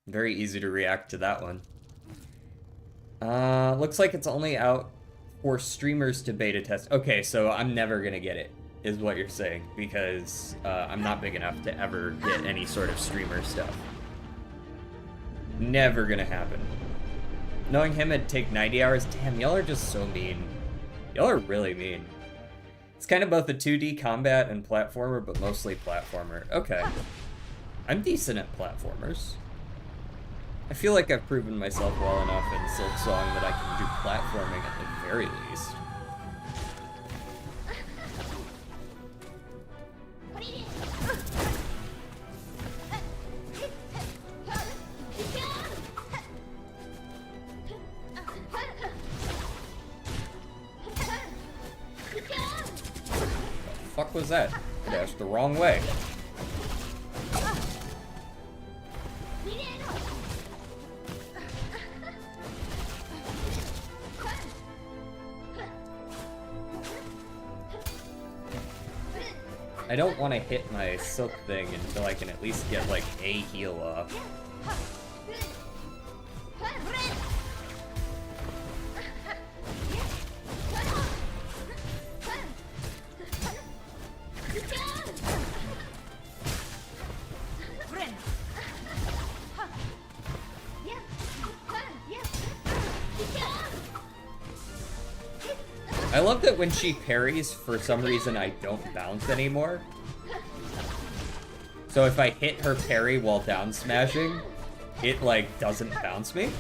Very easy to react to that one. Looks like it's only out for streamers to beta test. Okay, so I'm never gonna get it, is what you're saying, because I'm not big enough to ever get any sort of streamer stuff. Never gonna happen. Knowing him, it'd take 90 hours. Damn, y'all are just so mean. Y'all are really mean. It's kind of both a 2D combat and platformer, but mostly platformer. Okay. I'm decent at platformers. I feel like I've proven myself well enough in Silksong that I can do platforming at the very least. The fuck was that? I dashed the wrong way. I don't want to hit my silk thing until I can at least get like a heal off. I love that when she parries, for some reason I don't bounce anymore. So if I hit her parry while down smashing, it like doesn't bounce me.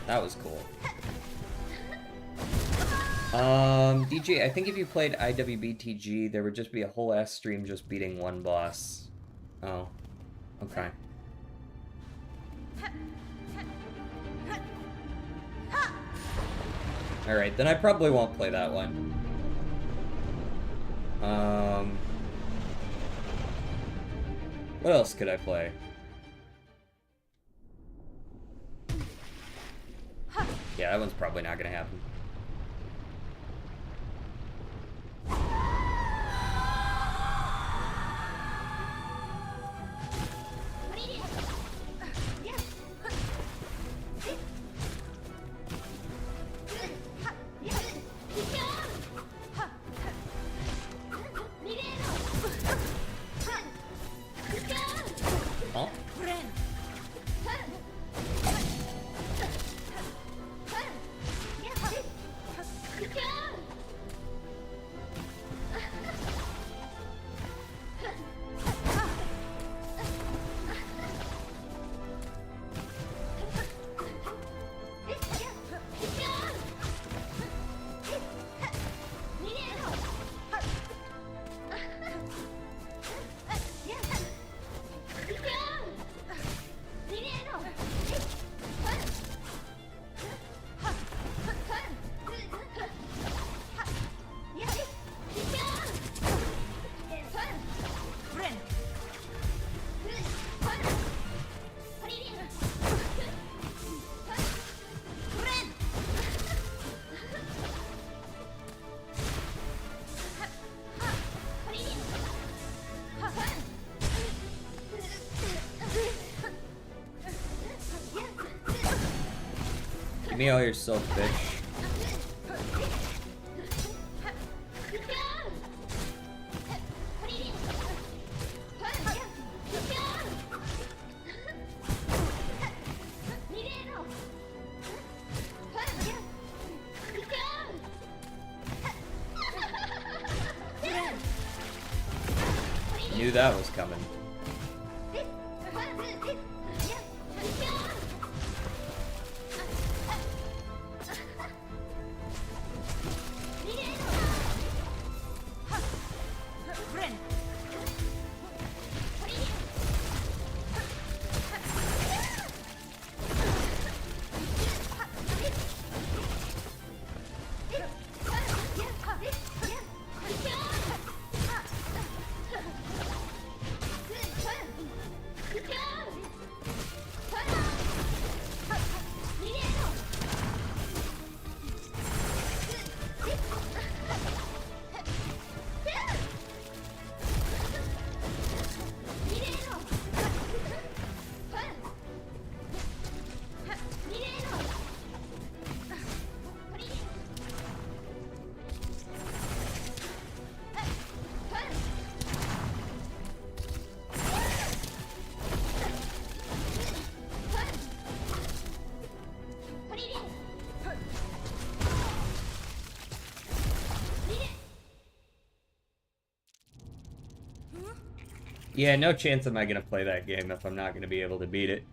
That was cool. DJ, I think if you played IWBTG, there would just be a whole ass stream just beating one boss. Oh. Okay. Alright, then I probably won't play that one. What else could I play? Yeah, that one's probably not gonna happen. Give me all your silk, bitch. Knew that was coming. Yeah, no chance am I gonna play that game if I'm not gonna be able to beat it.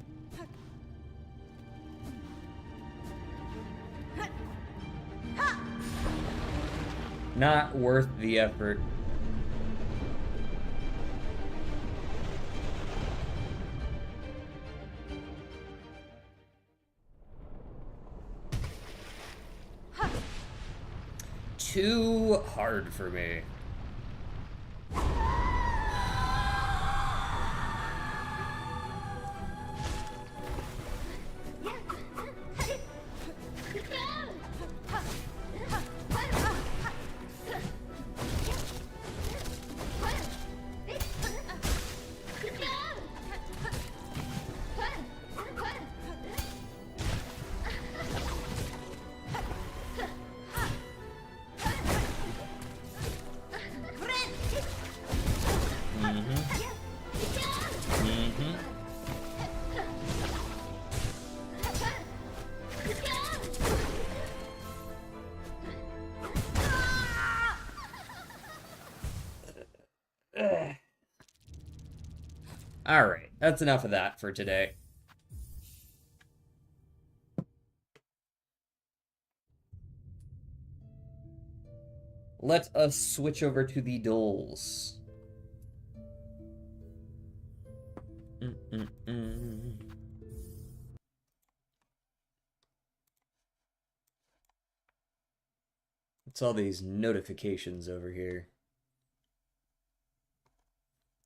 Not worth the effort. Too hard for me. Alright, that's enough of that for today. Let us switch over to the dolls. What's all these notifications over here?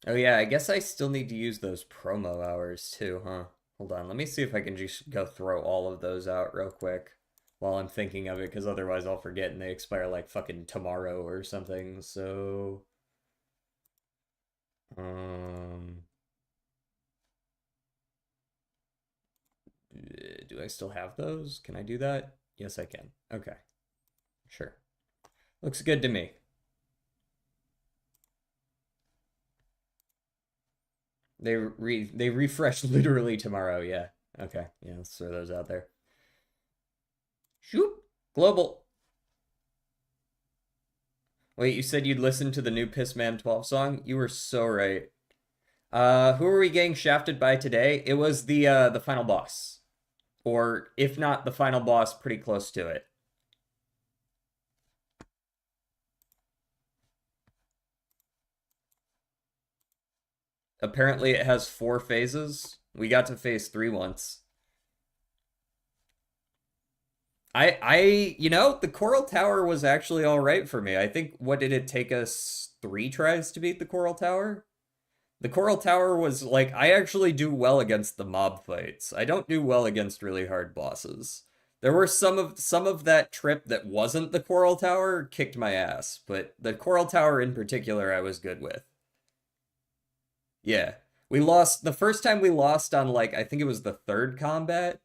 Oh yeah, I guess I still need to use those promo hours too, huh? Hold on, let me see if I can just go throw all of those out real quick while I'm thinking of it, because otherwise I'll forget and they expire like fucking tomorrow or something, so... Do I still have those? Can I do that? Yes, I can. Okay. Sure. Looks good to me. They refresh literally tomorrow, yeah. Okay, yeah, let's throw those out there. Shoop! Global! Wait, you said you'd listen to the new Pissman 12 song? You were so right. Who are we getting shafted by today? It was the final boss. Or, if not the final boss, pretty close to it. Apparently it has 4 phases. We got to phase 3 once. You know, the Coral Tower was actually alright for me. I think, what did it take us? 3 tries to beat the Coral Tower? The Coral Tower was, like, I actually do well against the mob fights. I don't do well against really hard bosses. There were some of that trip that wasn't the Coral Tower kicked my ass, but the Coral Tower in particular I was good with. Yeah. We lost, the first time we lost on, like, I think it was the 3rd combat,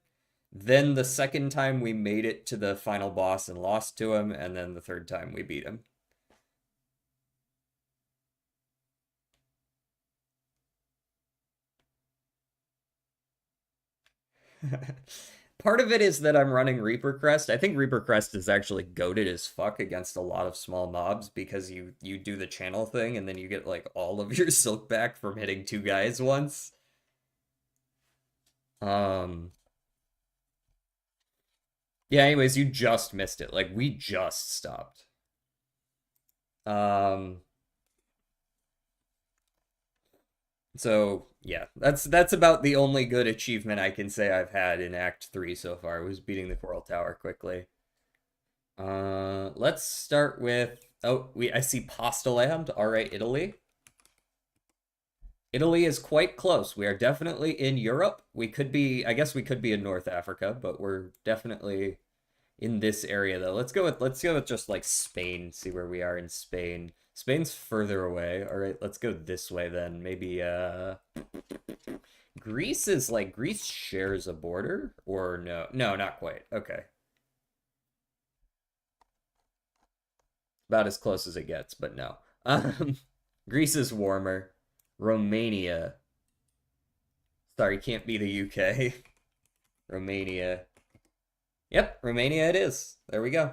Then the second time we made it to the final boss and lost to him, and then the third time we beat him. Part of it is that I'm running Reaper Crest. I think Reaper Crest is actually goated as fuck against a lot of small mobs because you do the channel thing and then you get like all of your silk back from hitting two guys once. Yeah, anyways, you just missed it. Like we just stopped. Um So yeah, that's about the only good achievement I can say I've had in Act 3 so far, was beating the Coral Tower quickly. Let's start with I see Pasta Land. All right, Italy. Italy is quite close. We are definitely in Europe. We could be, I guess we could be in North Africa, but we're definitely in this area though. Let's go with just like Spain, see where we are in Spain. Spain's further away. All right, let's go this way then. Maybe Greece is like Greece shares a border or no? No, not quite. Okay. About as close as it gets, but no. Greece is warmer. Romania. Sorry, can't be the UK. Romania. Yep, Romania it is. There we go.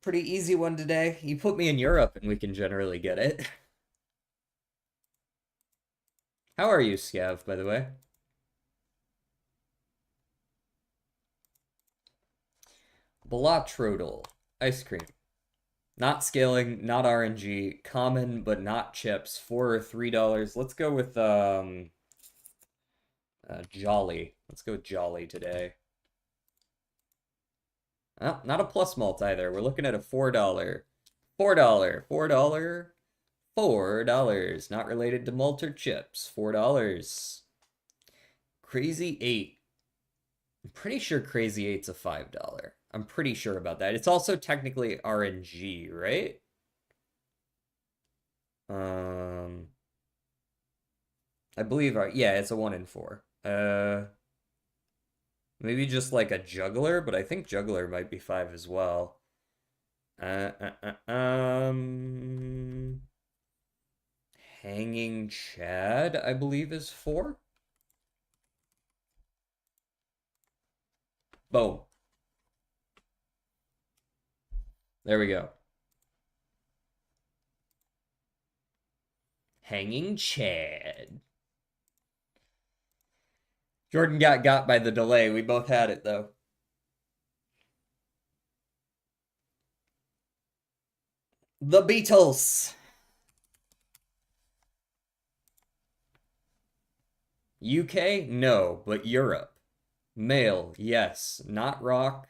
Pretty easy one today. You put me in Europe and we can generally get it. How are you, Scav, by the way? Balatrodal. Ice cream. Not scaling, not RNG. Common, but not chips. $4 or $3. Let's go with, Jolly. Let's go with Jolly today. Oh, not a plus malt either. We're looking at a $4. $4. Not related to malt or chips. $4. Crazy 8. I'm pretty sure Crazy 8's a $5. I'm pretty sure about that. It's also technically RNG, right? I believe, yeah, it's a 1 in 4. Maybe just like a juggler, but I think juggler might be 5 as well. Hanging Chad, I believe, is 4. Boom. There we go. Hanging Chad. Jordan got by the delay. We both had it, though. The Beatles. UK? No, but Europe. Male, yes. Not rock.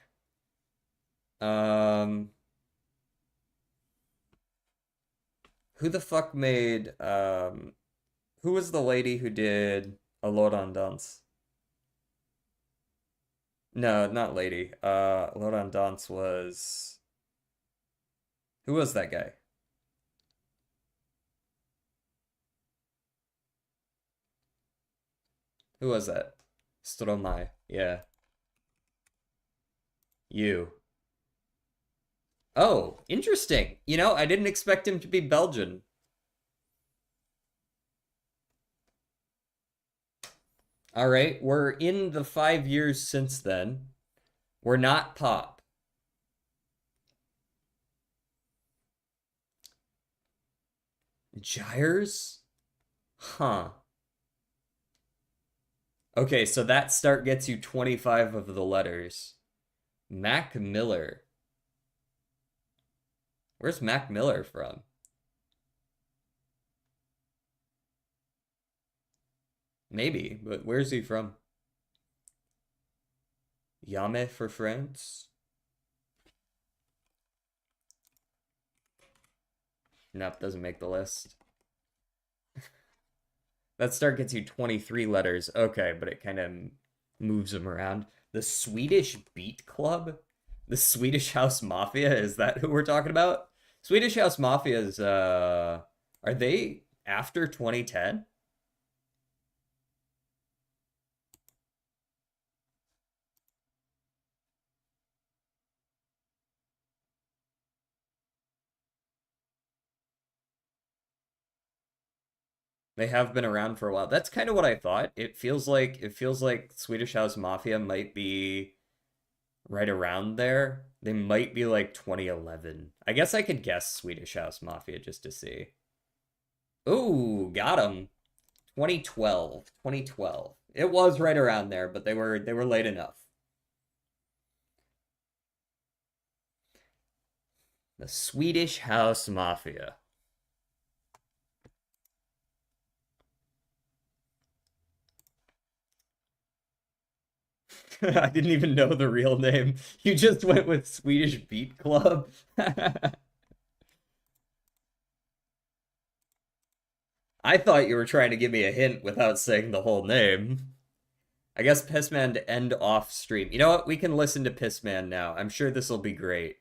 Who the fuck made, who was the lady who did A Laurent Dance? No, not lady. Laurent Dance was... Who was that guy? Who was that? Stromae. Yeah. You. Oh, interesting. You know, I didn't expect him to be Belgian. All right, we're in the 5 years since then. We're not pop. Gyres? Huh. Okay, so that start gets you 25 of the letters. Mac Miller. Where's Mac Miller from? Maybe, but where's he from? Yame for France? Nope, doesn't make the list. That start gets you 23 letters. Okay, but it kind of moves them around. The Swedish Beat Club? The Swedish House Mafia? Is that who we're talking about? Swedish House Mafia is, are they after 2010? They have been around for a while. That's kind of what I thought. It feels like Swedish House Mafia might be right around there. They might be like 2011. I guess I could guess Swedish House Mafia just to see. Ooh, got him. 2012. 2012. It was right around there, but they were late enough. The Swedish House Mafia. I didn't even know the real name. You just went with Swedish Beat Club. I thought you were trying to give me a hint without saying the whole name. I guess Pissman to end off stream. You know what? We can listen to Pissman now. I'm sure this will be great.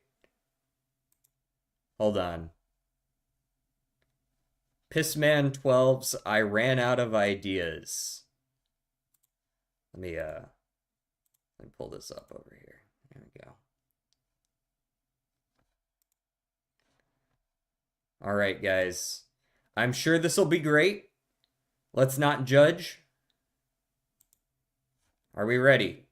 Hold on. Pissman 12's I ran out of ideas. Let me pull this up over here. There we go. All right, guys. I'm sure this will be great. Let's not judge. Are we ready?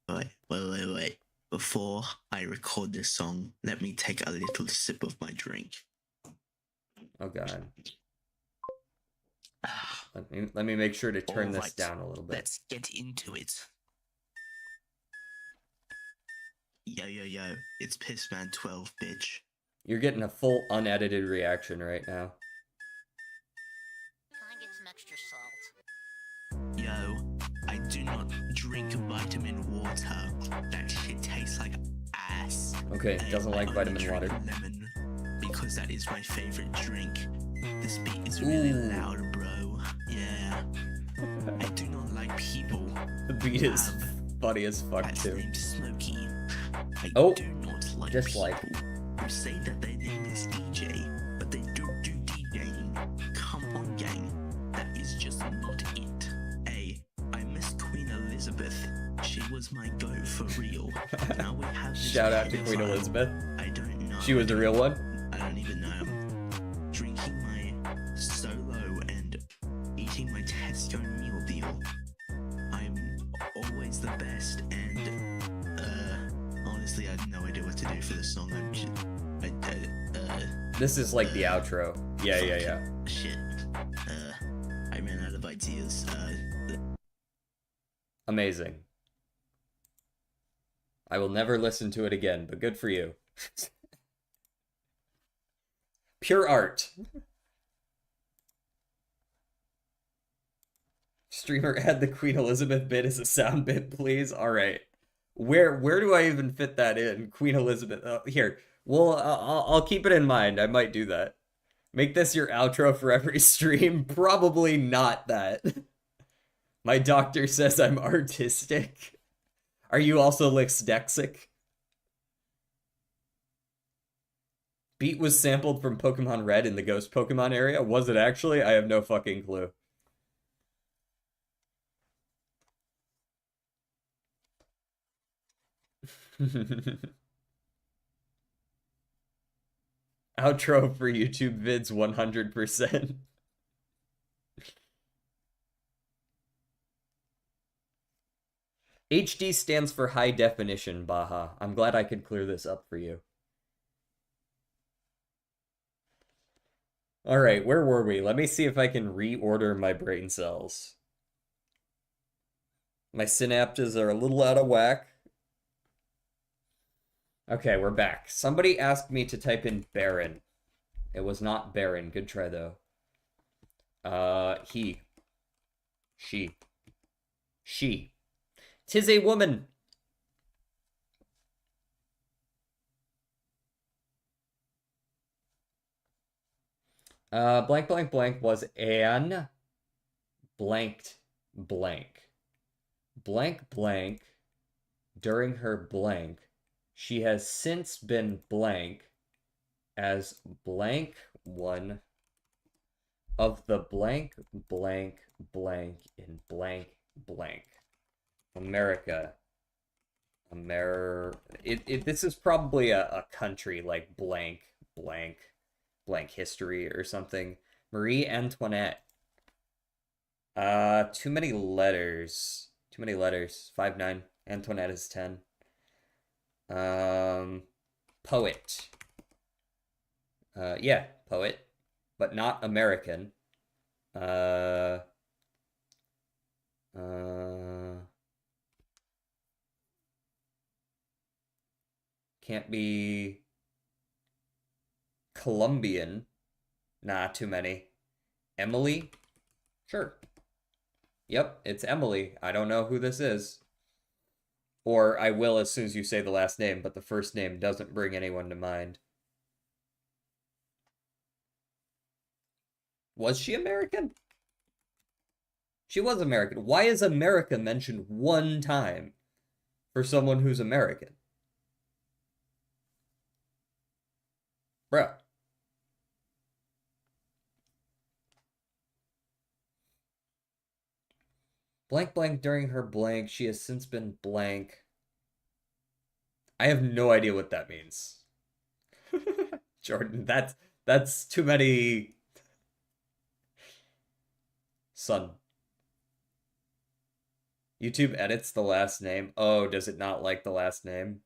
Wait. Before I record this song, let me take a little sip of my drink. Oh, God. Let me make sure to turn this down a little bit. Let's get into it. Yo, it's Pissman 12, bitch. You're getting a full unedited reaction right now. Can I get some extra salt? Yo, I do not drink vitamin water. That shit tastes like ass. Okay, doesn't like vitamin water. Lemon, because that is my favorite drink. This beat is really loud, bro. Yeah. I do not like people. The beat is funny as fuck too. Named Smokey. I do not like dislike. people who say that their name is DJ, but they don't do DJing. Come on, gang. That is just not it. Hey, I miss Queen Elizabeth. She was my goat for real. Now we have this Shout out to Queen pedophile. Elizabeth. I don't know. She was the real one? I don't even know. Drinking my solo and eating my Tesco meal deal. I'm always the best, and honestly, I have no idea what to do for this song. I'm just, This is like the outro. Yeah. Shit. I ran out of ideas. Amazing. I will never listen to it again, but good for you. Pure art. Streamer, add the Queen Elizabeth bit as a sound bit, please. All right. Where do I even fit that in? Queen Elizabeth. Here. Well, I'll keep it in mind. I might do that. Make this your outro for every stream. Probably not that. My doctor says I'm artistic. Are you also dyslexic? Beat was sampled from Pokemon Red in the Ghost Pokemon area. Was it actually? I have no fucking clue. Outro for YouTube vids 100%. HD stands for high definition, Baha. I'm glad I could clear this up for you. Alright, where were we? Let me see if I can reorder my brain cells. My synapses are a little out of whack. Okay, we're back. Somebody asked me to type in Baron. It was not Baron. Good try, though. He. She. She. 'Tis a woman. Blank blank blank was an blanked blank. Blank blank during her blank. She has since been blank as blank one of the blank blank blank in blank blank. America. This is probably a country like blank blank blank history or something. Marie Antoinette. Too many letters. Too many letters. 5'9". Antoinette is 10. Um, Poet. Yeah, poet, but not American. Uh, uh, can't be Colombian. Nah, too many. Emily? Sure. Yep, it's Emily. I don't know who this is. Or I will as soon as you say the last name, but the first name doesn't bring anyone to mind. Was she American? She was American. Why is America mentioned one time for someone who's American? Bruh. Blank blank during her blank. She has since been blank. I have no idea what that means. Jordan, that's too many. Son. YouTube edits the last name. Oh, does it not like the last name?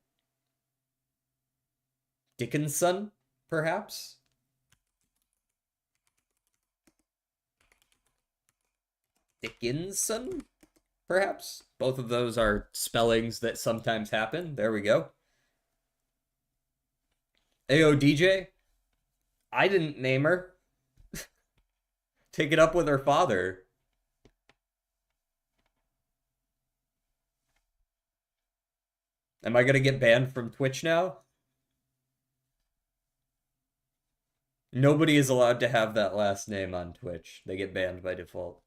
Dickinson, perhaps? Dickinson, perhaps? Both of those are spellings that sometimes happen. There we go. Ayo, DJ? I didn't name her. Take it up with her father. Am I gonna get banned from Twitch now? Nobody is allowed to have that last name on Twitch. They get banned by default.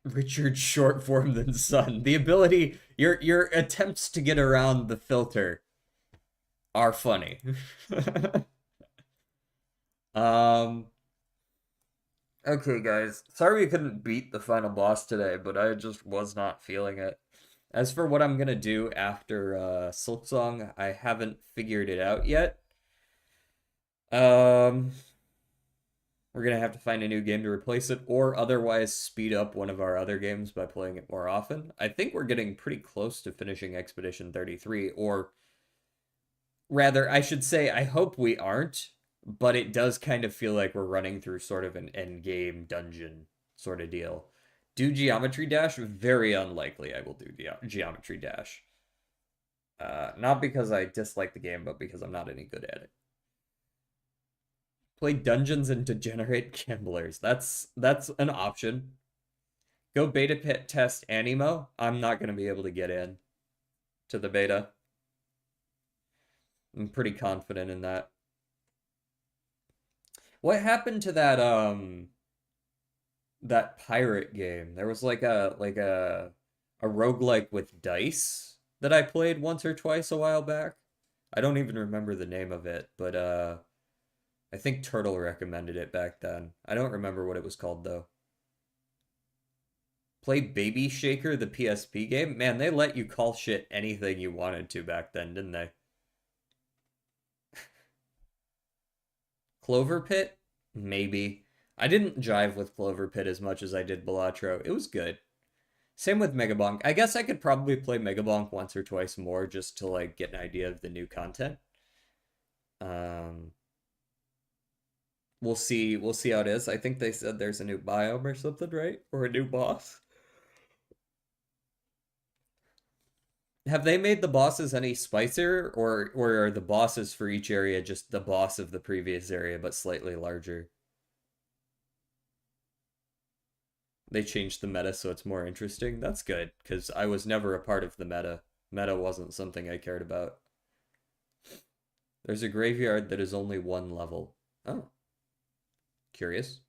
Richard short form than son. The ability, your attempts to get around the filter are funny. um okay guys, sorry we couldn't beat the final boss today, but I just was not feeling it. As for what I'm gonna do after Silksong, I haven't figured it out yet. Um We're gonna have to find a new game to replace it, or otherwise speed up one of our other games by playing it more often. I think we're getting pretty close to finishing Expedition 33, or rather, I should say, I hope we aren't, but it does kind of feel like we're running through sort of an end game dungeon sort of deal. Do Geometry Dash? Very unlikely I will do Geometry Dash. Not because I dislike the game, but because I'm not any good at it. Play Dungeons and Degenerate Gamblers. That's an option. Go beta pit test Animo. I'm not going to be able to get in to the beta. I'm pretty confident in that. What happened to that pirate game? There was like a roguelike with dice that I played once or twice a while back. I don't even remember the name of it, but I think Turtle recommended it back then. I don't remember what it was called though. Play Baby Shaker, the PSP game? Man, they let you call shit anything you wanted to back then, didn't they? Clover Pit? Maybe. I didn't jive with Clover Pit as much as I did Balatro. It was good. Same with Megabonk. I guess I could probably play Megabonk once or twice more just to like get an idea of the new content. We'll see how it is. I think they said there's a new biome or something, right? Or a new boss. Have they made the bosses any spicier, or are the bosses for each area just the boss of the previous area but slightly larger? They changed the meta so it's more interesting. That's good, because I was never a part of the meta. Meta wasn't something I cared about. There's a graveyard that is only one level. Oh. Curious.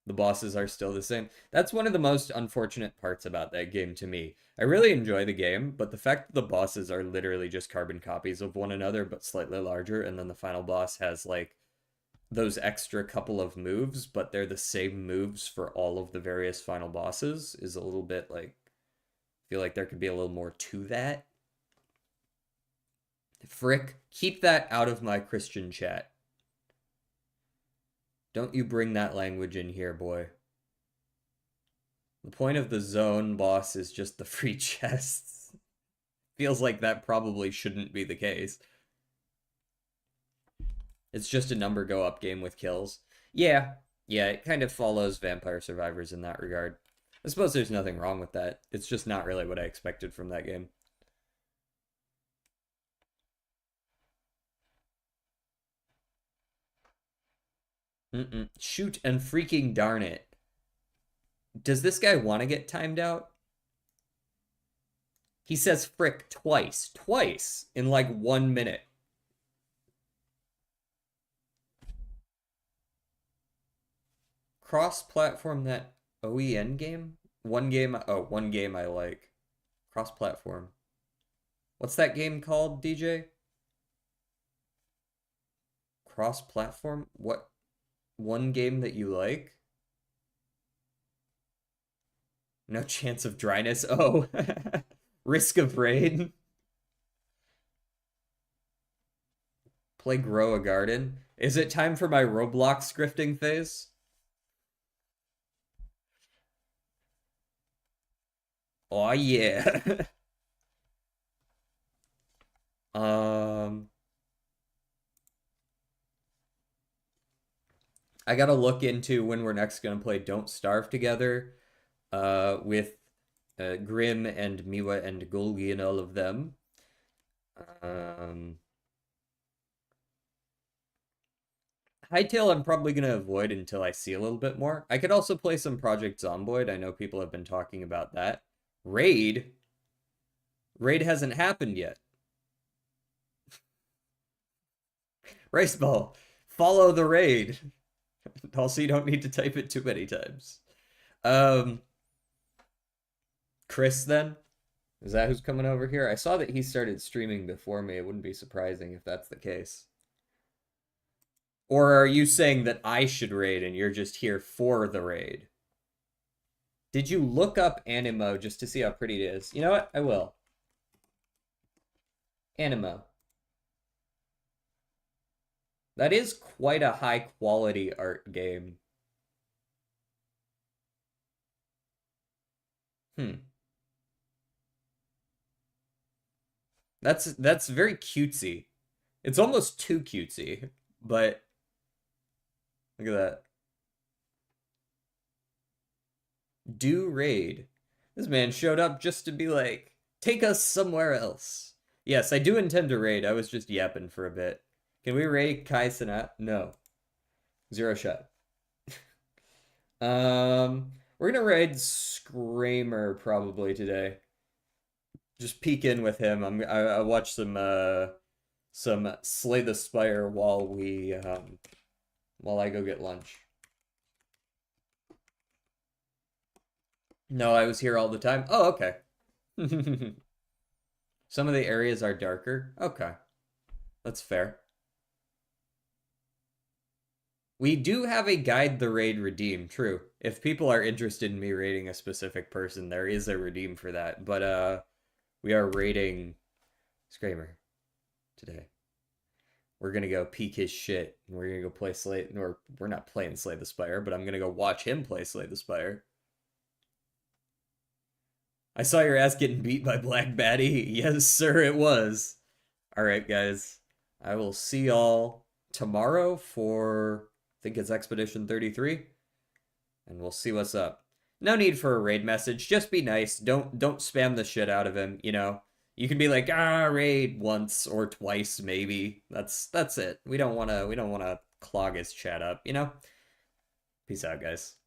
The bosses are still the same. That's one of the most unfortunate parts about that game to me. I really enjoy the game, but the fact that the bosses are literally just carbon copies of one another, but slightly larger, and then the final boss has, like, those extra couple of moves, but they're the same moves for all of the various final bosses is a little bit like, I feel like there could be a little more to that. Frick, keep that out of my Christian chat. Don't you bring that language in here, boy. The point of the zone boss is just the free chests. Feels like that probably shouldn't be the case. It's just a number go up game with kills. Yeah, it kind of follows Vampire Survivors in that regard. I suppose there's nothing wrong with that. It's just not really what I expected from that game. Shoot and freaking darn it. Does this guy want to get timed out? He says frick twice. Twice in like 1 minute. Cross-platform that OEN game? One game I like. Cross-platform. What's that game called, DJ? Cross-platform? What? One game that you like? No chance of dryness. Oh. Risk of rain. Play Grow a Garden. Is it time for my Roblox scripting phase? Oh yeah. I gotta look into when we're next gonna play Don't Starve together, with Grim and Miwa and Golgi and all of them. Hightail I'm probably gonna avoid until I see a little bit more. I could also play some Project Zomboid. I know people have been talking about that. Raid? Raid hasn't happened yet. Raceball, follow the raid. Also, you don't need to type it too many times. Chris, then? Is that who's coming over here? I saw that he started streaming before me. It wouldn't be surprising if that's the case. Or are you saying that I should raid and you're just here for the raid? Did you look up Animo just to see how pretty it is? You know what? I will. Animo. That is quite a high quality art game. That's very cutesy. It's almost too cutesy, but look at that. Do raid. This man showed up just to be like, take us somewhere else. Yes, I do intend to raid. I was just yapping for a bit. Can we raid Kai Cenat? No. Zero shot. We're gonna raid Screamer probably today. Just peek in with him. I watch some Slay the Spire while I go get lunch. No, I was here all the time. Oh, okay. Some of the areas are darker. Okay. That's fair. We do have a guide the raid redeem, true. If people are interested in me raiding a specific person, there is a redeem for that. But we are raiding Screamer today. We're gonna go peek his shit, and we're gonna go play Slay, or we're not playing Slay the Spire, but I'm gonna go watch him play Slay the Spire. I saw your ass getting beat by Black Batty. Yes, sir, it was. Alright, guys. I will see y'all tomorrow for, I think it's Expedition 33. And we'll see what's up. No need for a raid message. Just be nice. Don't spam the shit out of him, you know. You can be like, raid once or twice, maybe. That's it. We don't wanna clog his chat up, you know? Peace out, guys.